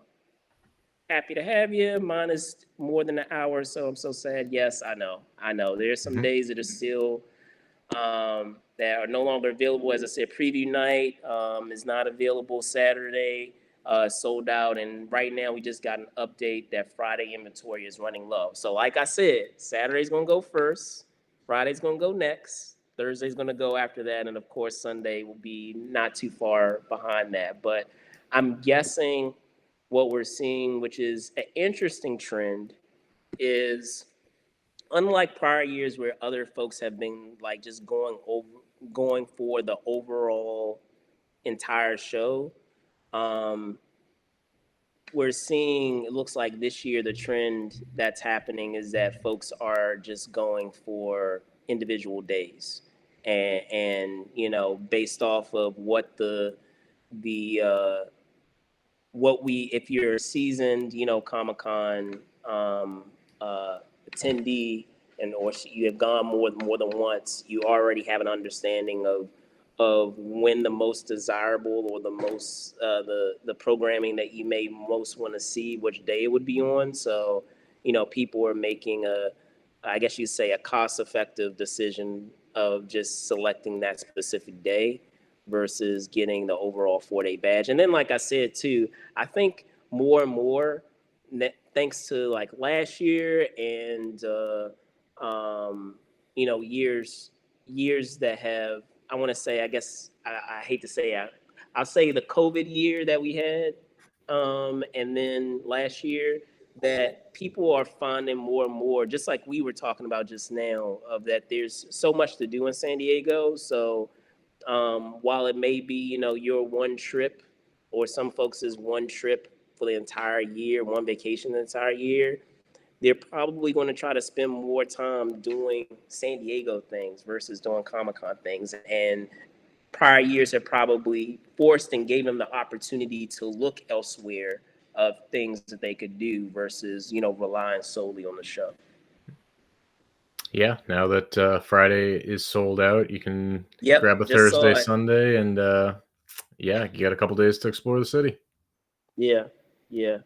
Happy to have you. Mine is more than an hour, so I'm so sad. Yes, I know. I know. There's some Mhm. days that are still that are no longer available. As I said, preview night is not available Saturday, sold out. And right now, we just got an update that Friday inventory is running low. So, like I said, Saturday's going to go first, Friday's going to go next, Thursday's going to go after that. And of course, Sunday will be not too far behind that. But I'm guessing what we're seeing, which is an interesting trend, is unlike prior years where other folks have been like just going for the overall entire show. um we're seeing, it looks like this year the trend that's happening is that folks are just going for individual days, and based off of what the what we if you're a seasoned Comic-Con um, uh, attendee, and or you have gone more than once, you already have an understanding of when the most desirable or the most the programming that you may most want to see, which day it would be on. So people are making a, I guess you say, a cost effective decision of just selecting that specific day versus getting the overall 4-day badge. And then, like I said too, I think more and more, thanks to like last year and years that have, I want to say, I guess I hate to say, I'll say the COVID year that we had, and then last year, that people are finding more and more, just like we were talking about just now, of that there's so much to do in San Diego. So while it may be, your one trip, or some folks is one trip for the entire year, one vacation the entire year, they're probably going to try to spend more time doing San Diego things versus doing Comic Con things. And prior years have probably forced and gave them the opportunity to look elsewhere of things that they could do versus, relying solely on the show. Yeah, now that Friday is sold out, you can grab Yep, a just saw Thursday, it. Sunday, and yeah, you got a couple days to explore the city. Yeah, yeah.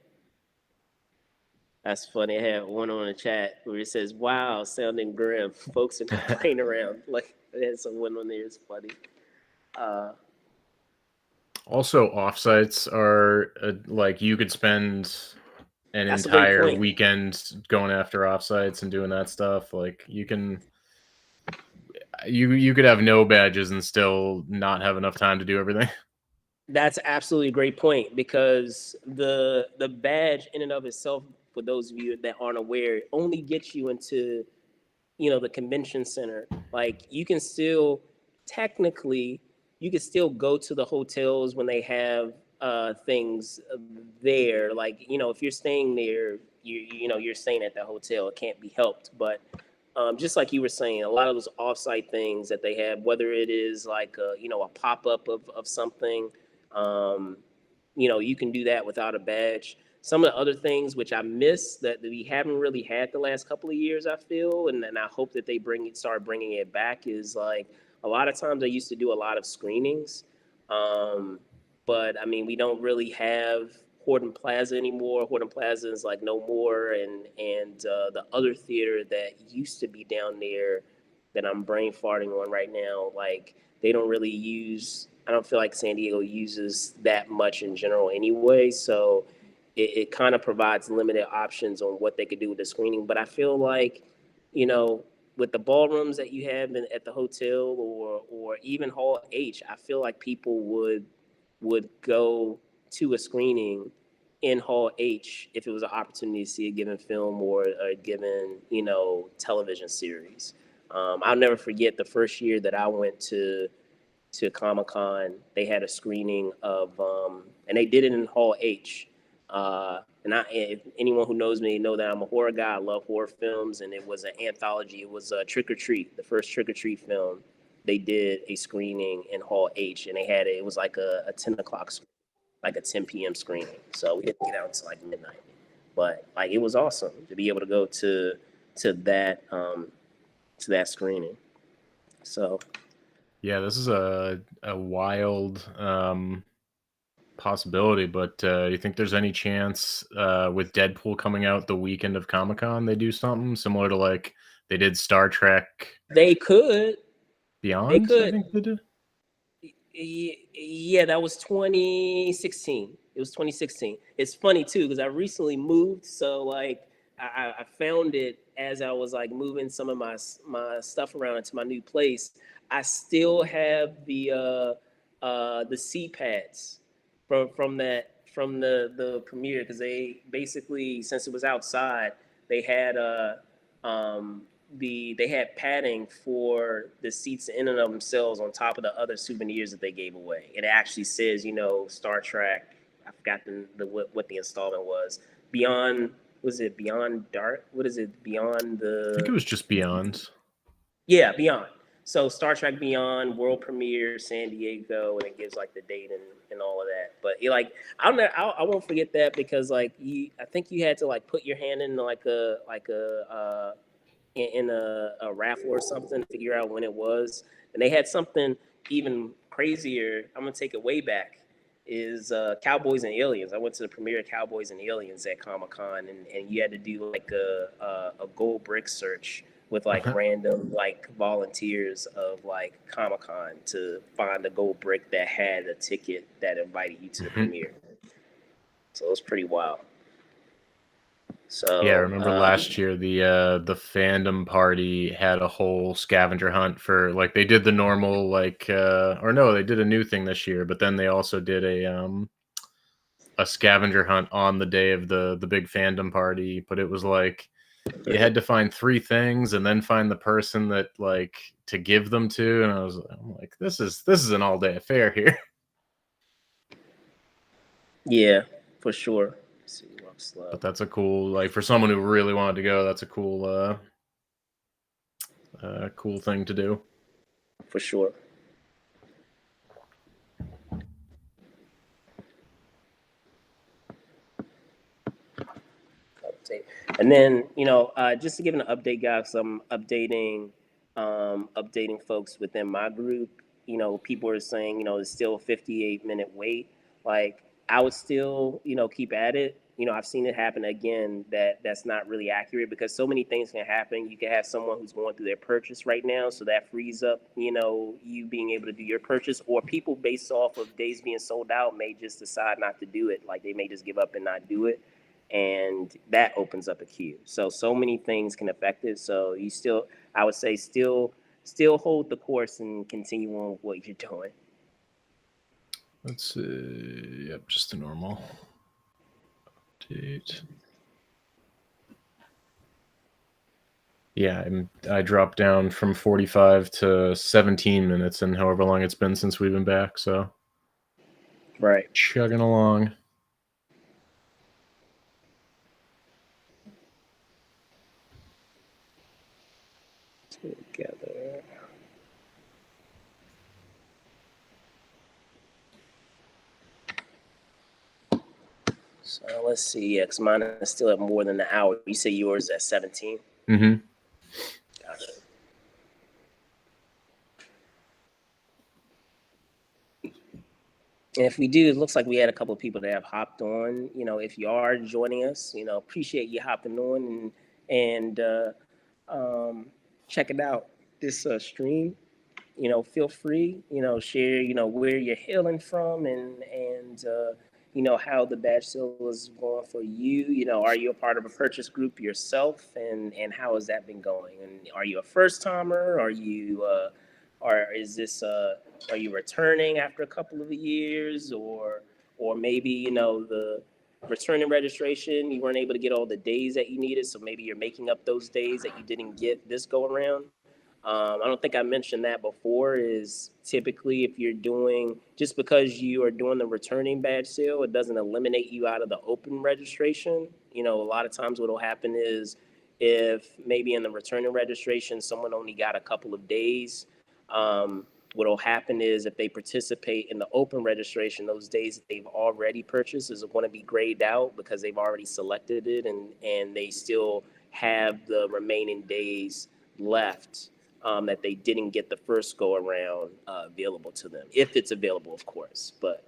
That's funny. I had one on the chat where it says, "Wow, sounding grim." Folks are not playing around. Like, I had someone on there. It's funny. Uh, Also, offsites are like you could spend an that's a great entire point. weekend going after offsites and doing that stuff. Like you could have no badges and still not have enough time to do everything. That's absolutely a great point, because the badge in and of itself, for those of you that aren't aware, only gets you into the convention center. Like, you can still, technically, you can still go to the hotels when they have things there. Like, if you're staying there, you're staying at the hotel. It can't be helped. But just like you were saying, a lot of those offsite things that they have, whether it is like a pop up of something, um, you can do that without a badge. Some of the other things which I miss that we haven't really had the last couple of years, I feel, and I hope that they start bringing it back, is like a lot of times I used to do a lot of screenings, um, but I mean we don't really have Horton Plaza anymore. Horton Plaza is like no more, and the other theater that used to be down there that I'm brain farting on right now, like they don't really use. I don't feel like San Diego uses that much in general anyway. So it kind of provides limited options on what they could do with the screening. But I feel like, you know, with the ballrooms that you have at the hotel or even Hall H, I feel like people would go to a screening in Hall H if it was an opportunity to see a given film or a given, television series. I'll never forget the first year that I went to Comic Con. They had a screening of, and they did it in Hall H. If anyone who knows me know that I'm a horror guy. I love horror films, and it was an anthology. It was Trick or Treat, the first Trick or Treat film. They did a screening in Hall H, and they had it. It was like a 10 o'clock, like a 10 p.m. screening. So we didn't get out until like midnight. But like it was awesome to be able to go to that screening. So Yeah, this is a wild possibility, but you think there's any chance with Deadpool coming out the weekend of Comic-Con they do something similar to like they did Star Trek they could. Beyond, I think they did? Yeah, that was 2016. It was 2016. It's funny too because I recently moved, so like I found it as I was like moving some of my stuff around into my new place. I still have the C pads from the premiere because they basically, since it was outside, they had um they had padding for the seats in and of themselves on top of the other souvenirs that they gave away. It actually says, Star Trek. I forgot what the installment was. Beyond, was it Beyond Dark? What is it? Beyond I think it the was just Beyond. Yeah, Beyond. So Star Trek Beyond world premiere San Diego, and it gives like the date and all of that. But I won't forget that because like I think you had to like put your hand in in a raffle or something to figure out when it was. And they had something even crazier. I'm gonna take it way back. Is Cowboys and Aliens. I went to the premiere of Cowboys and Aliens at Comic Con, and you had to do like a gold brick search with like random like volunteers of like Comic Con to find a gold brick that had a ticket that invited you to the premiere. So it was pretty wild. So Yeah, I remember last year the fandom party had a whole scavenger hunt for like they did the normal like or no, they did a new thing this year, but then they also did a scavenger hunt on the day of the big fandom party, but it was like you had to find 3 things and then find the person that like to give them to, and I'm like this is an all-day affair here. yeah, for sure. Let's see, walk slow. But that's a cool, like for someone who really wanted to go, that's a cool thing to do. For sure. And then, just to give an update, guys, I'm updating folks within my group. People are saying, it's still a 58-minute wait. Like, I would still, keep at it. I've seen it happen again that's not really accurate because so many things can happen. You can have someone who's going through their purchase right now, so that frees up, you being able to do your purchase, or people based off of days being sold out may just decide not to do it. Like, they may just give up and not do it, and that opens up a queue. So many things can affect it. So I would say still hold the course and continue on with what you're doing. Let's see. Yep, just a normal update. Yeah, I dropped down from 45 to 17 minutes in however long it's been since we've been back. So right, chugging along. Together. So let's see. Yeah, because mine is still at more than an hour. You say yours at 17? Mm-hmm. Got it. And if we do, it looks like we had a couple of people that have hopped on. If you are joining us, appreciate you hopping on and um, checking out this stream. Feel free, share, where you're hailing from and how the badge sale is going for you. Are you a part of a purchase group yourself, and how has that been going? And are you a first timer? Are you returning after a couple of years, or maybe the returning registration you weren't able to get all the days that you needed, so maybe you're making up those days that you didn't get this go around. I don't think I mentioned that before. Is typically if you're doing, just because you are doing the returning badge sale, it doesn't eliminate you out of the open registration. A lot of times what will happen is if maybe in the returning registration someone only got a couple of days, what will happen is if they participate in the open registration, those days that they've already purchased is going to be grayed out because they've already selected it, and they still have the remaining days left that they didn't get the first go around available to them, if it's available, of course. But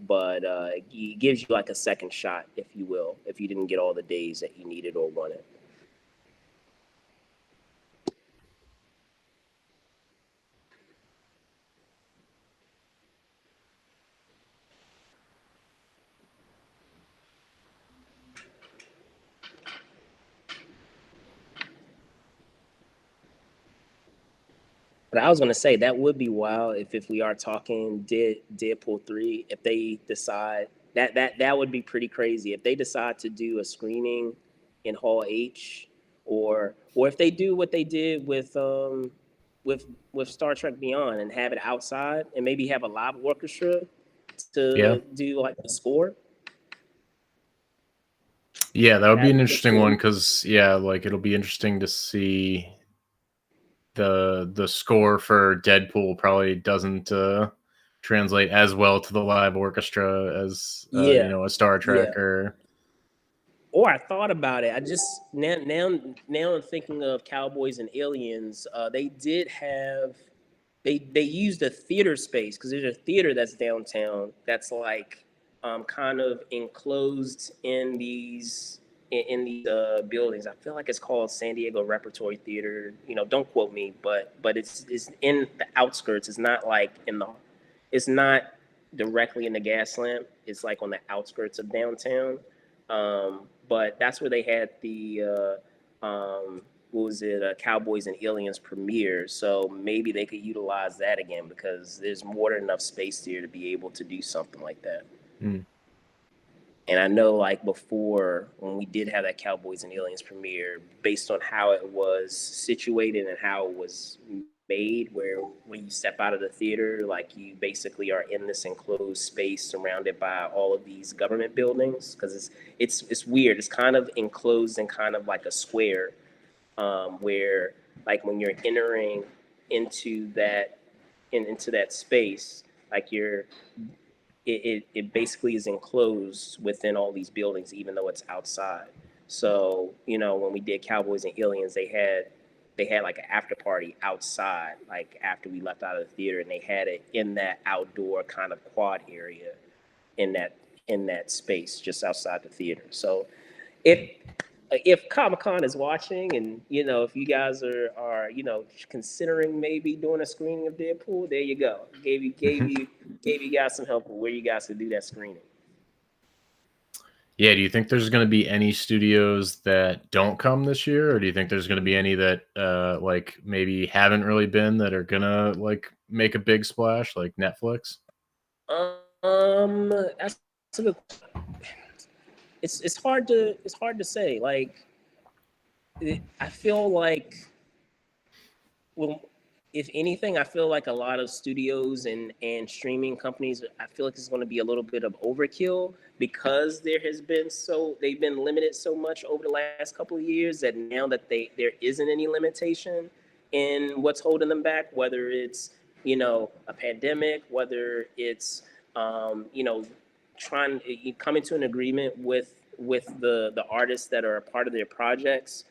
it gives you like a second shot, if you will, if you didn't get all the days that you needed or wanted. But I was gonna say that would be wild if we are talking Deadpool 3, if they decide that would be pretty crazy if they decide to do a screening in Hall H, or if they do what they did with Star Trek Beyond and have it outside and maybe have a live orchestra Yeah. to do like the score. Yeah, that would be That'd an be interesting one cool. because yeah, like it'll be interesting to see the score for Deadpool probably doesn't translate as well to the live orchestra as Yeah, a Star yeah. Trek or Or I thought about it. I just now I'm thinking of Cowboys and Aliens. They did have they used a theater space because there's a theater that's downtown that's like kind of enclosed in these buildings. I feel like it's called San Diego Repertory Theater. Don't quote me, but it's in the outskirts. It's not like it's not directly in the gas lamp. It's like on the outskirts of downtown. But that's where they had the what was it, Cowboys and Aliens premiere. So maybe they could utilize that again because there's more than enough space there to be able to do something like that. Hmm. And I know, like before, when we did have that Cowboys and Aliens premiere, based on how it was situated and how it was made, where when you step out of the theater, like you basically are in this enclosed space surrounded by all of these government buildings, because it's weird. It's kind of enclosed in kind of like a square, where like when you're entering into into that space, like it basically is enclosed within all these buildings, even though it's outside. So when we did Cowboys and Aliens, they had like an after party outside, like after we left out of the theater, and they had it in that outdoor kind of quad area in that space just outside the theater. So if if Comic Con is watching, and if you guys are considering maybe doing a screening of Deadpool, there you go. Gave you guys some help with where you guys could do that screening. Yeah, do you think there's going to be any studios that don't come this year, or do you think there's going to be any that like maybe haven't really been that are gonna like make a big splash, like Netflix? That's a good. It's hard to say. Like I feel like, well, if anything, I feel like a lot of studios and streaming companies, I feel like it's going to be a little bit of overkill because they've been limited so much over the last couple of years, that now that there isn't any limitation in what's holding them back, whether it's a pandemic, whether it's trying coming to an agreement with the artists that are a part of their projects,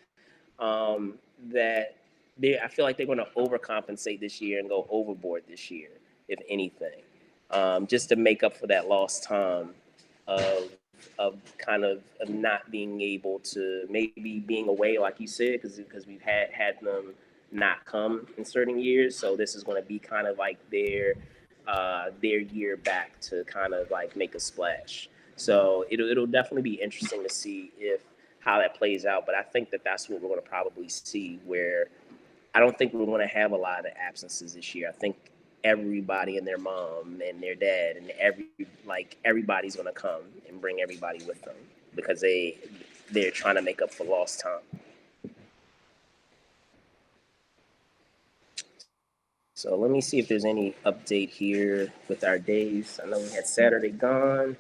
that I feel like they're going to overcompensate this year and go overboard this year, if anything. just to make up for that lost time of of not being able to, maybe being away, like you said, because we've had them not come in certain years. So this is going to be kind of like their year back to kind of like make a splash. So it'll definitely be interesting to see if how that plays out. But I think that that's what we're going to probably see, where I don't think we're going to have a lot of absences this year. I think everybody and their mom and their dad and everybody's going to come and bring everybody with them, because they're trying to make up for lost time. So let me see if there's any update here with our days. I know we had Saturday gone.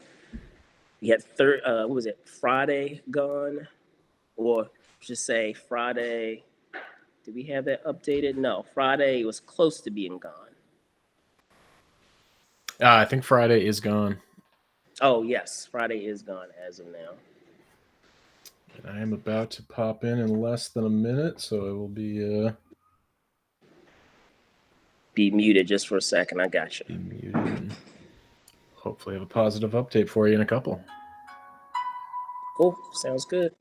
We had what was it? Friday gone, or just say Friday. Did we have that updated? No, Friday was close to being gone. I think Friday is gone. Oh yes, Friday is gone as of now. And I am about to pop in less than a minute, so it will be muted just for a second. I got you. be muted. And hopefully have a positive update for you in a couple. Cool. Sounds good.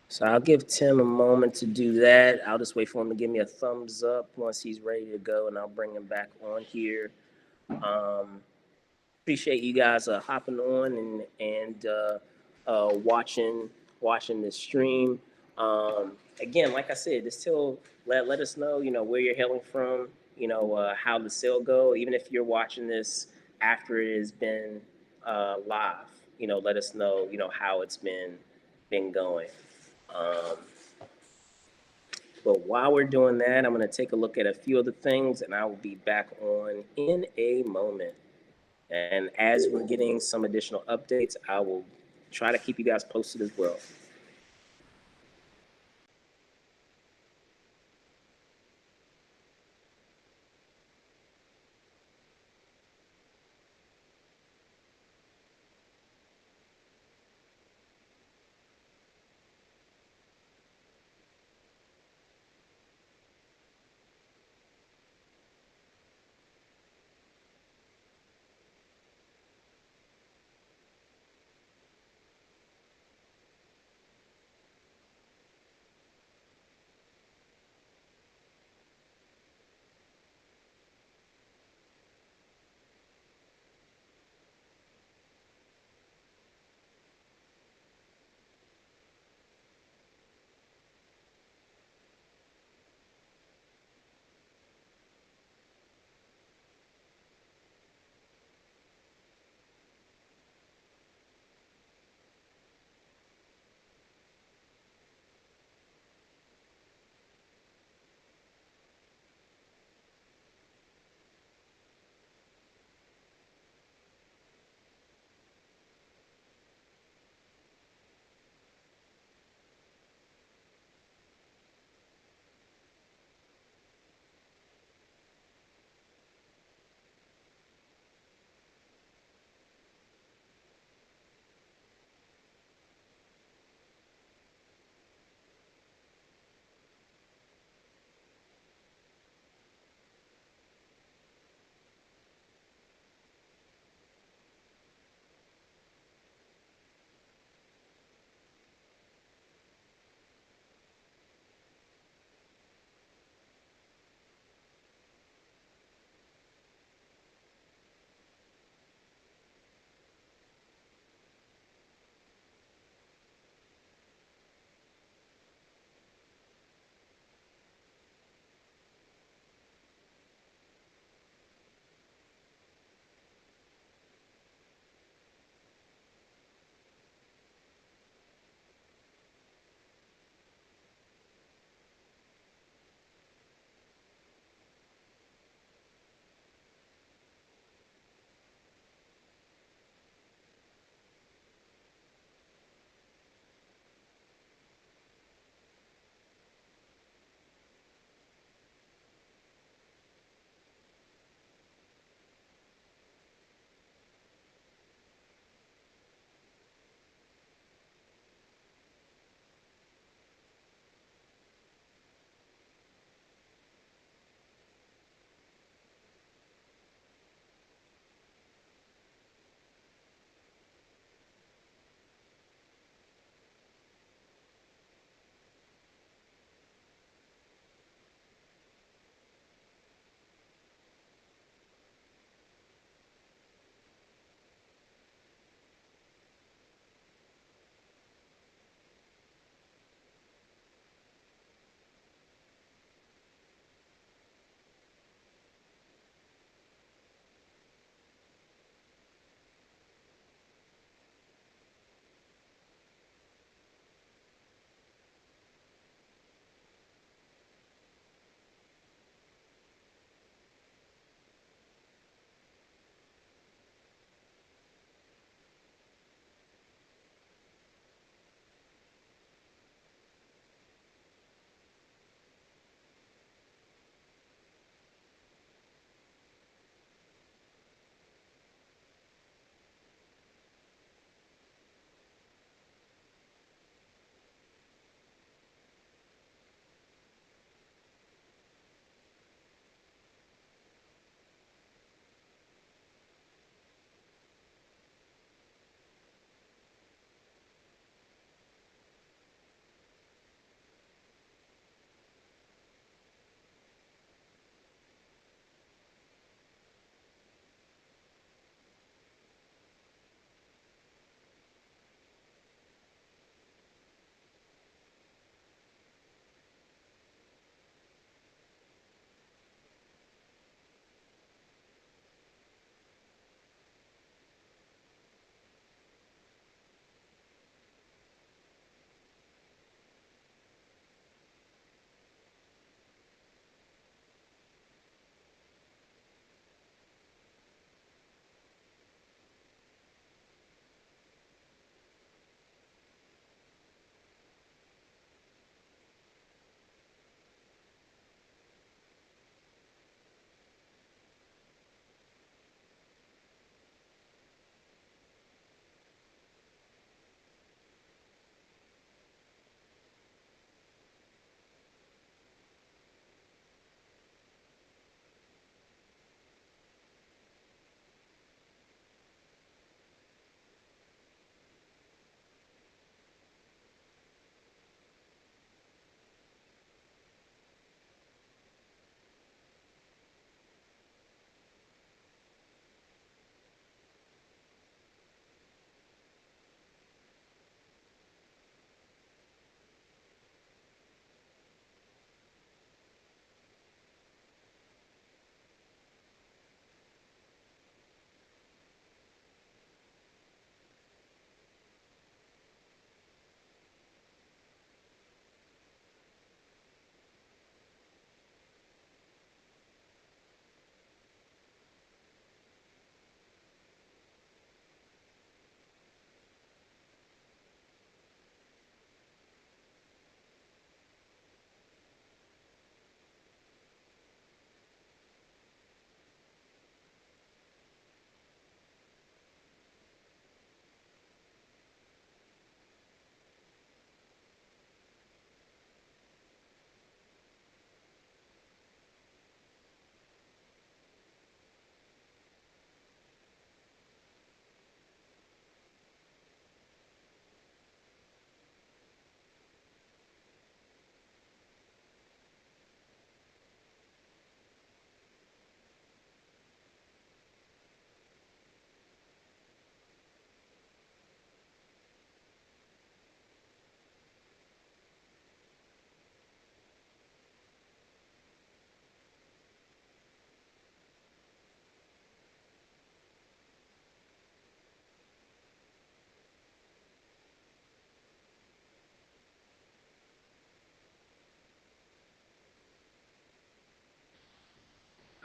So I'll give Tim a moment to do that. I'll just wait for him to give me a thumbs up once he's ready to go, and I'll bring him back on here. Appreciate you guys hopping on and watching this stream. Again, like I said, just let us know, where you're hailing from, how the sale go. Even if you're watching this after it has been live, let us know, how it's been going. Um, but while we're doing that, I'm going to take a look at a few other things, and I will be back on in a moment. And as we're getting some additional updates, I will try to keep you guys posted as well.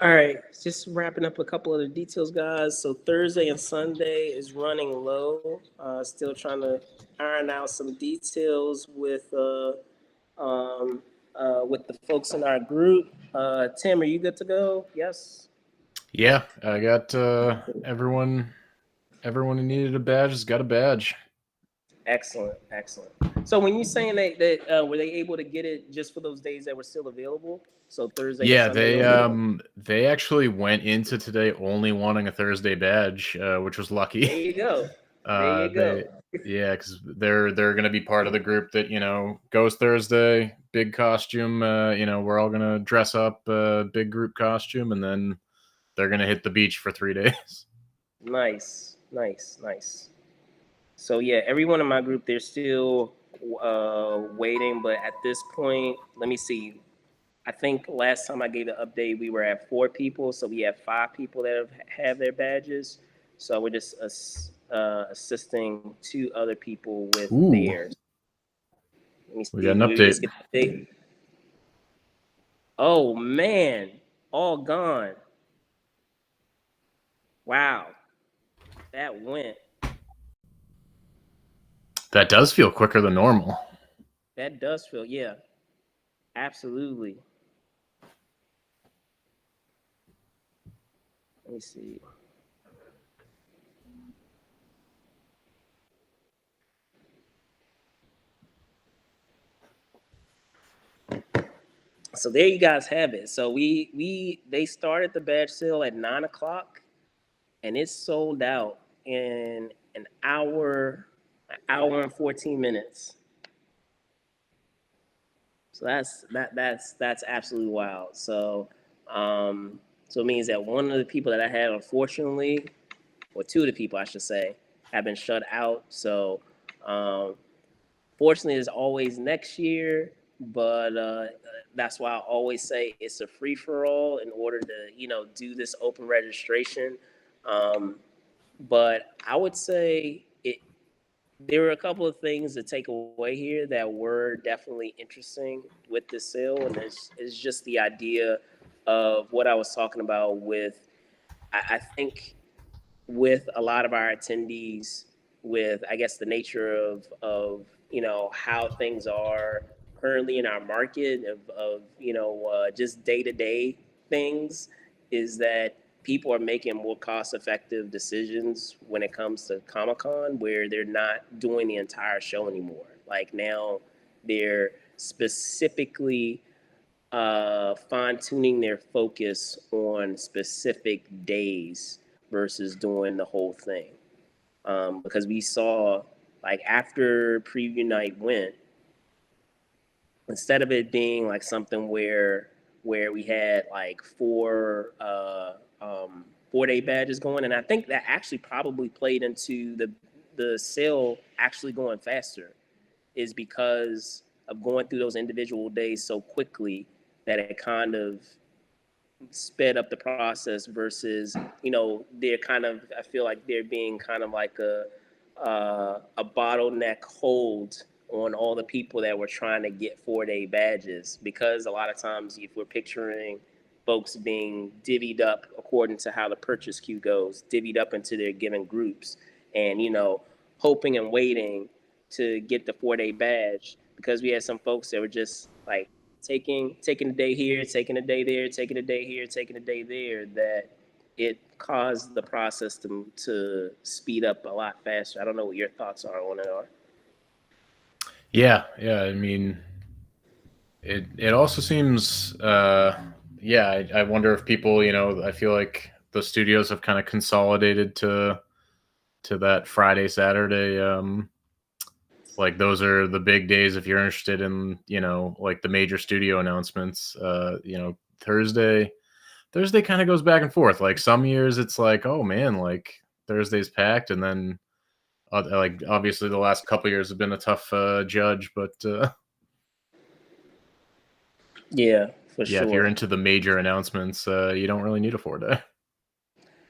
All right, just wrapping up a couple of the details, guys. So Thursday and Sunday is running low. Still trying to iron out some details with the folks in our group. Tim, are you good to go? Yes. Yeah, I got everyone. Everyone who needed a badge has got a badge. Excellent, excellent. So when you saying that were they able to get it just for those days that were still available? So Thursday and Yeah, Sunday only. they actually went into today only wanting a Thursday badge, which was lucky. There you go. There you go. They yeah, because they're gonna be part of the group that goes Thursday, big costume. We're all gonna dress up, big group costume, and then they're gonna hit the beach for 3 days. Nice, nice, nice. So yeah, everyone in my group they're still waiting, but at this point, let me see. I think last time I gave the update, we were at 4 people, so we have 5 people that have their badges. So we're just assisting 2 other people with Ooh, theirs. Let me we got see. an Did we update. just get the update? Oh man, all gone. Wow, that went. That does feel quicker than normal. That does feel, yeah, absolutely. Let me see. So there you guys have it. So they started the badge sale at 9 o'clock, and it's sold out in an hour and 14 minutes. So that's absolutely wild. So it means that one of the people that I had, unfortunately, or 2 of the people I should say, have been shut out. So um, fortunately, there's always next year, but that's why I always say it's a free for all in order to do this open registration. Um, but I would say there were a couple of things to take away here that were definitely interesting with this sale, and it's just the idea of what I was talking about with. I think with a lot of our attendees, with I guess the nature of how things are currently in our market of just day to day things, is that people are making more cost effective decisions when it comes to Comic Con, where they're not doing the entire show anymore. Like now, they're specifically fine tuning their focus on specific days versus doing the whole thing. Because we saw, like, after preview night went, instead of it being like something where we had like 4 day badges going, and I think that actually probably played into the sale actually going faster, is because of going through those individual days so quickly that it kind of sped up the process versus they're kind of, I feel like they're being kind of like a bottleneck hold on all the people that were trying to get 4 day badges, because a lot of times if we're picturing folks being divvied up according to how the purchase queue goes, divvied up into their given groups, and hoping and waiting to get the 4 day badge, because we had some folks that were just like taking a day here, taking a day there, taking a day here, taking a day there, that it caused the process to speed up a lot faster. I don't know what your thoughts are on it. Yeah, yeah. I mean, it also seems. Yeah, I wonder if people. I feel like the studios have kind of consolidated to that Friday, Saturday. Like those are the big days if you're interested in like the major studio announcements. Thursday. Thursday kind of goes back and forth. Like some years it's like, oh man, like Thursday's packed, and then like obviously the last couple years have been a tough judge, but Yeah, for yeah, if you're sure. into the major announcements, you don't really need a 4 day.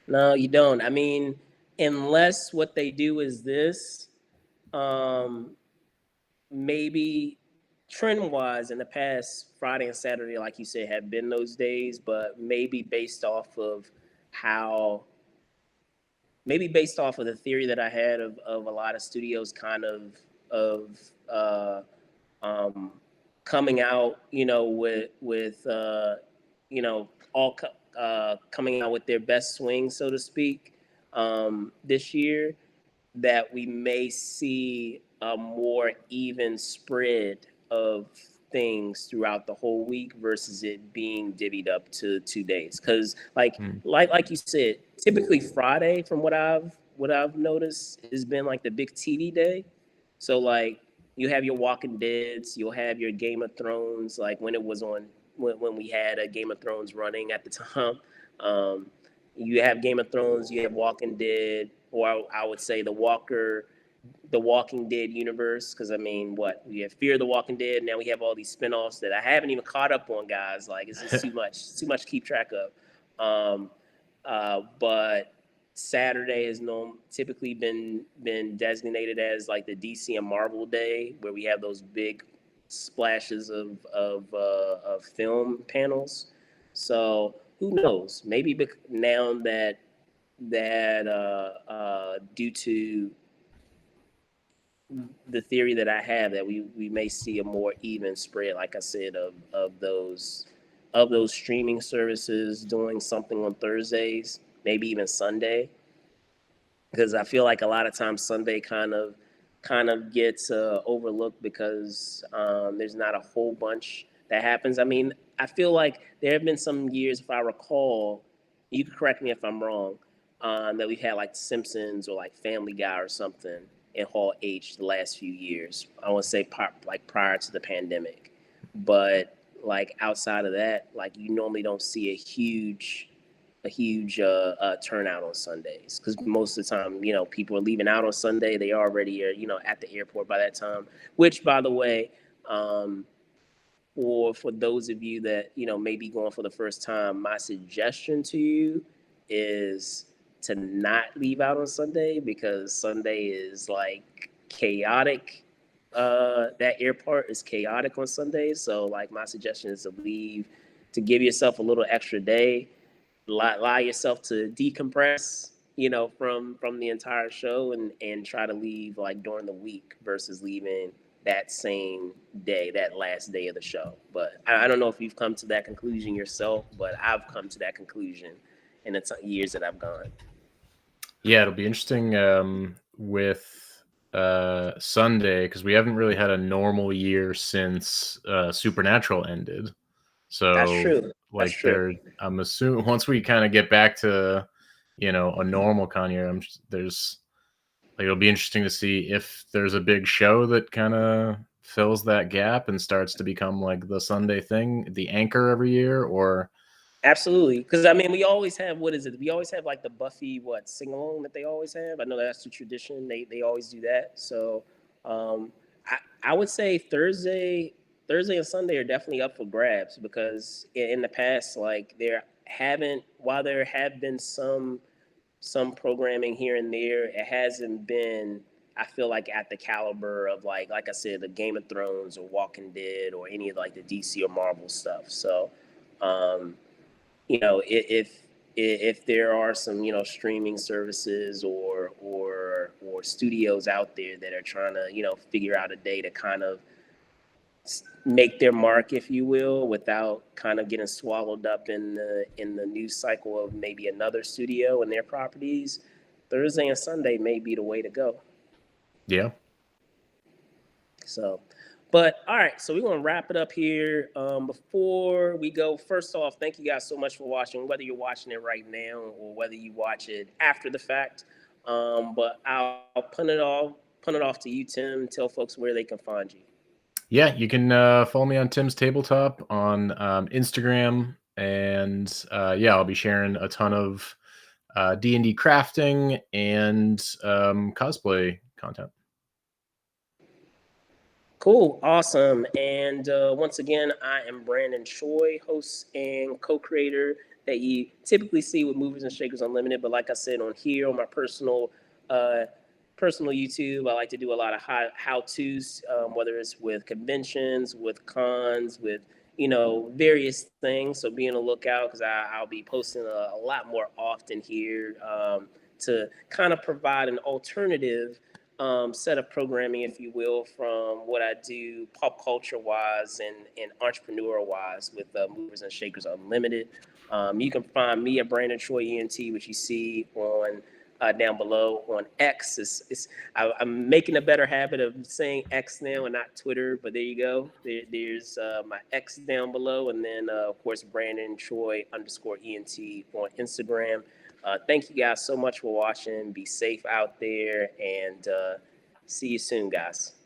No, you don't. I mean, unless what they do is this, um, maybe. trend wise in the past, Friday and Saturday, like you said, have been those days, but how maybe based off of the theory that I had of a lot of studios kind of um, coming out, with all coming out with their best swing, so to speak, this year, that we may see a more even spread of things throughout the whole week versus it being divvied up to 2 days. Because Mm. like you said, typically Friday, from what I've noticed, has been like the big TV day. So like you have your Walking Deads, you'll have your Game of Thrones, like when it was on when we had a Game of Thrones running at the time. Um, you have Game of Thrones, you have Walking Dead, or I would say the Walking Dead universe. Because I mean, what we have Fear the Walking Dead. Now we have all these spinoffs that I haven't even caught up on, guys. Like it's just too much to keep track of. But Saturday has typically been designated as like the DC and Marvel day, where we have those big splashes of film panels. So who knows? Maybe now that due to the theory that I have, that we may see a more even spread, like I said, of those streaming services doing something on Thursdays, maybe even Sunday, because I feel like a lot of times Sunday kind of gets overlooked because there's not a whole bunch that happens. I mean, I feel like there have been some years, if I recall, you can correct me if I'm wrong, that we've had like Simpsons or like Family Guy or something in Hall H the last few years. I want to say like prior to the pandemic, but like outside of that, like you normally don't see a huge turnout on Sundays, because most of the time, people are leaving out on Sunday. They already are, at the airport by that time. Which, by the way, um, for those of you that may be going for the first time, my suggestion to you is to not leave out on Sunday, because Sunday is like chaotic. That airport is chaotic on Sunday. So, like, my suggestion is to leave, to give yourself a little extra day, allow yourself to decompress, from the entire show, and try to leave like during the week versus leaving that same day, that last day of the show. But I don't know if you've come to that conclusion yourself, but I've come to that conclusion in the years that I've gone. Yeah, it'll be interesting with Sunday, because we haven't really had a normal year since Supernatural ended. That's So true. That's like true. I'm assuming once we kind of get back to a normal con year, there's like it'll be interesting to see if there's a big show that kind of fills that gap and starts to become like the Sunday thing, the anchor every year, or Absolutely, because I mean, we always have, what is it? We always have like the Buffy sing along that they always have. I know that's the tradition. They always do that. So, um, I would say Thursday and Sunday are definitely up for grabs, because in the past, like while there have been some programming here and there, it hasn't been, I feel like, at the caliber of like I said, the Game of Thrones or Walking Dead or any of like the DC or Marvel stuff. So. Um, if there are some streaming services or studios out there that are trying to figure out a day to kind of make their mark, if you will, without kind of getting swallowed up in the news cycle of maybe another studio and their properties, Thursday and Sunday may be the way to go. yeah. So, but all right, so we're gonna wrap it up here. Before we go, first off, thank you guys so much for watching, whether you're watching it right now or whether you watch it after the fact. But I'll put it off to you, Tim. Tell folks where they can find you. Yeah, you can follow me on Tim's Tabletop on Instagram, and yeah, I'll be sharing a ton of D&D crafting and cosplay content. Cool, awesome. And once again, I am Brandon Choi, host and co-creator that you typically see with Movers and Shakers Unlimited. But like I said, on here, on my personal personal YouTube. I like to do a lot of how-tos, whether it's with conventions, with cons, with various things. So be on the lookout because I'll be posting a lot more often here to kind of provide an alternative set of programming, if you will, from what I do pop culture wise and entrepreneur wise with Movers and Shakers Unlimited. You can find me at Brandon Troy ENT, which you see on down below on X. I'm making a better habit of saying X now and not Twitter, but there you go. There's my X down below, and then of course Brandon Troy _ENT on Instagram. Thank you guys so much for watching. Be safe out there, and see you soon, guys.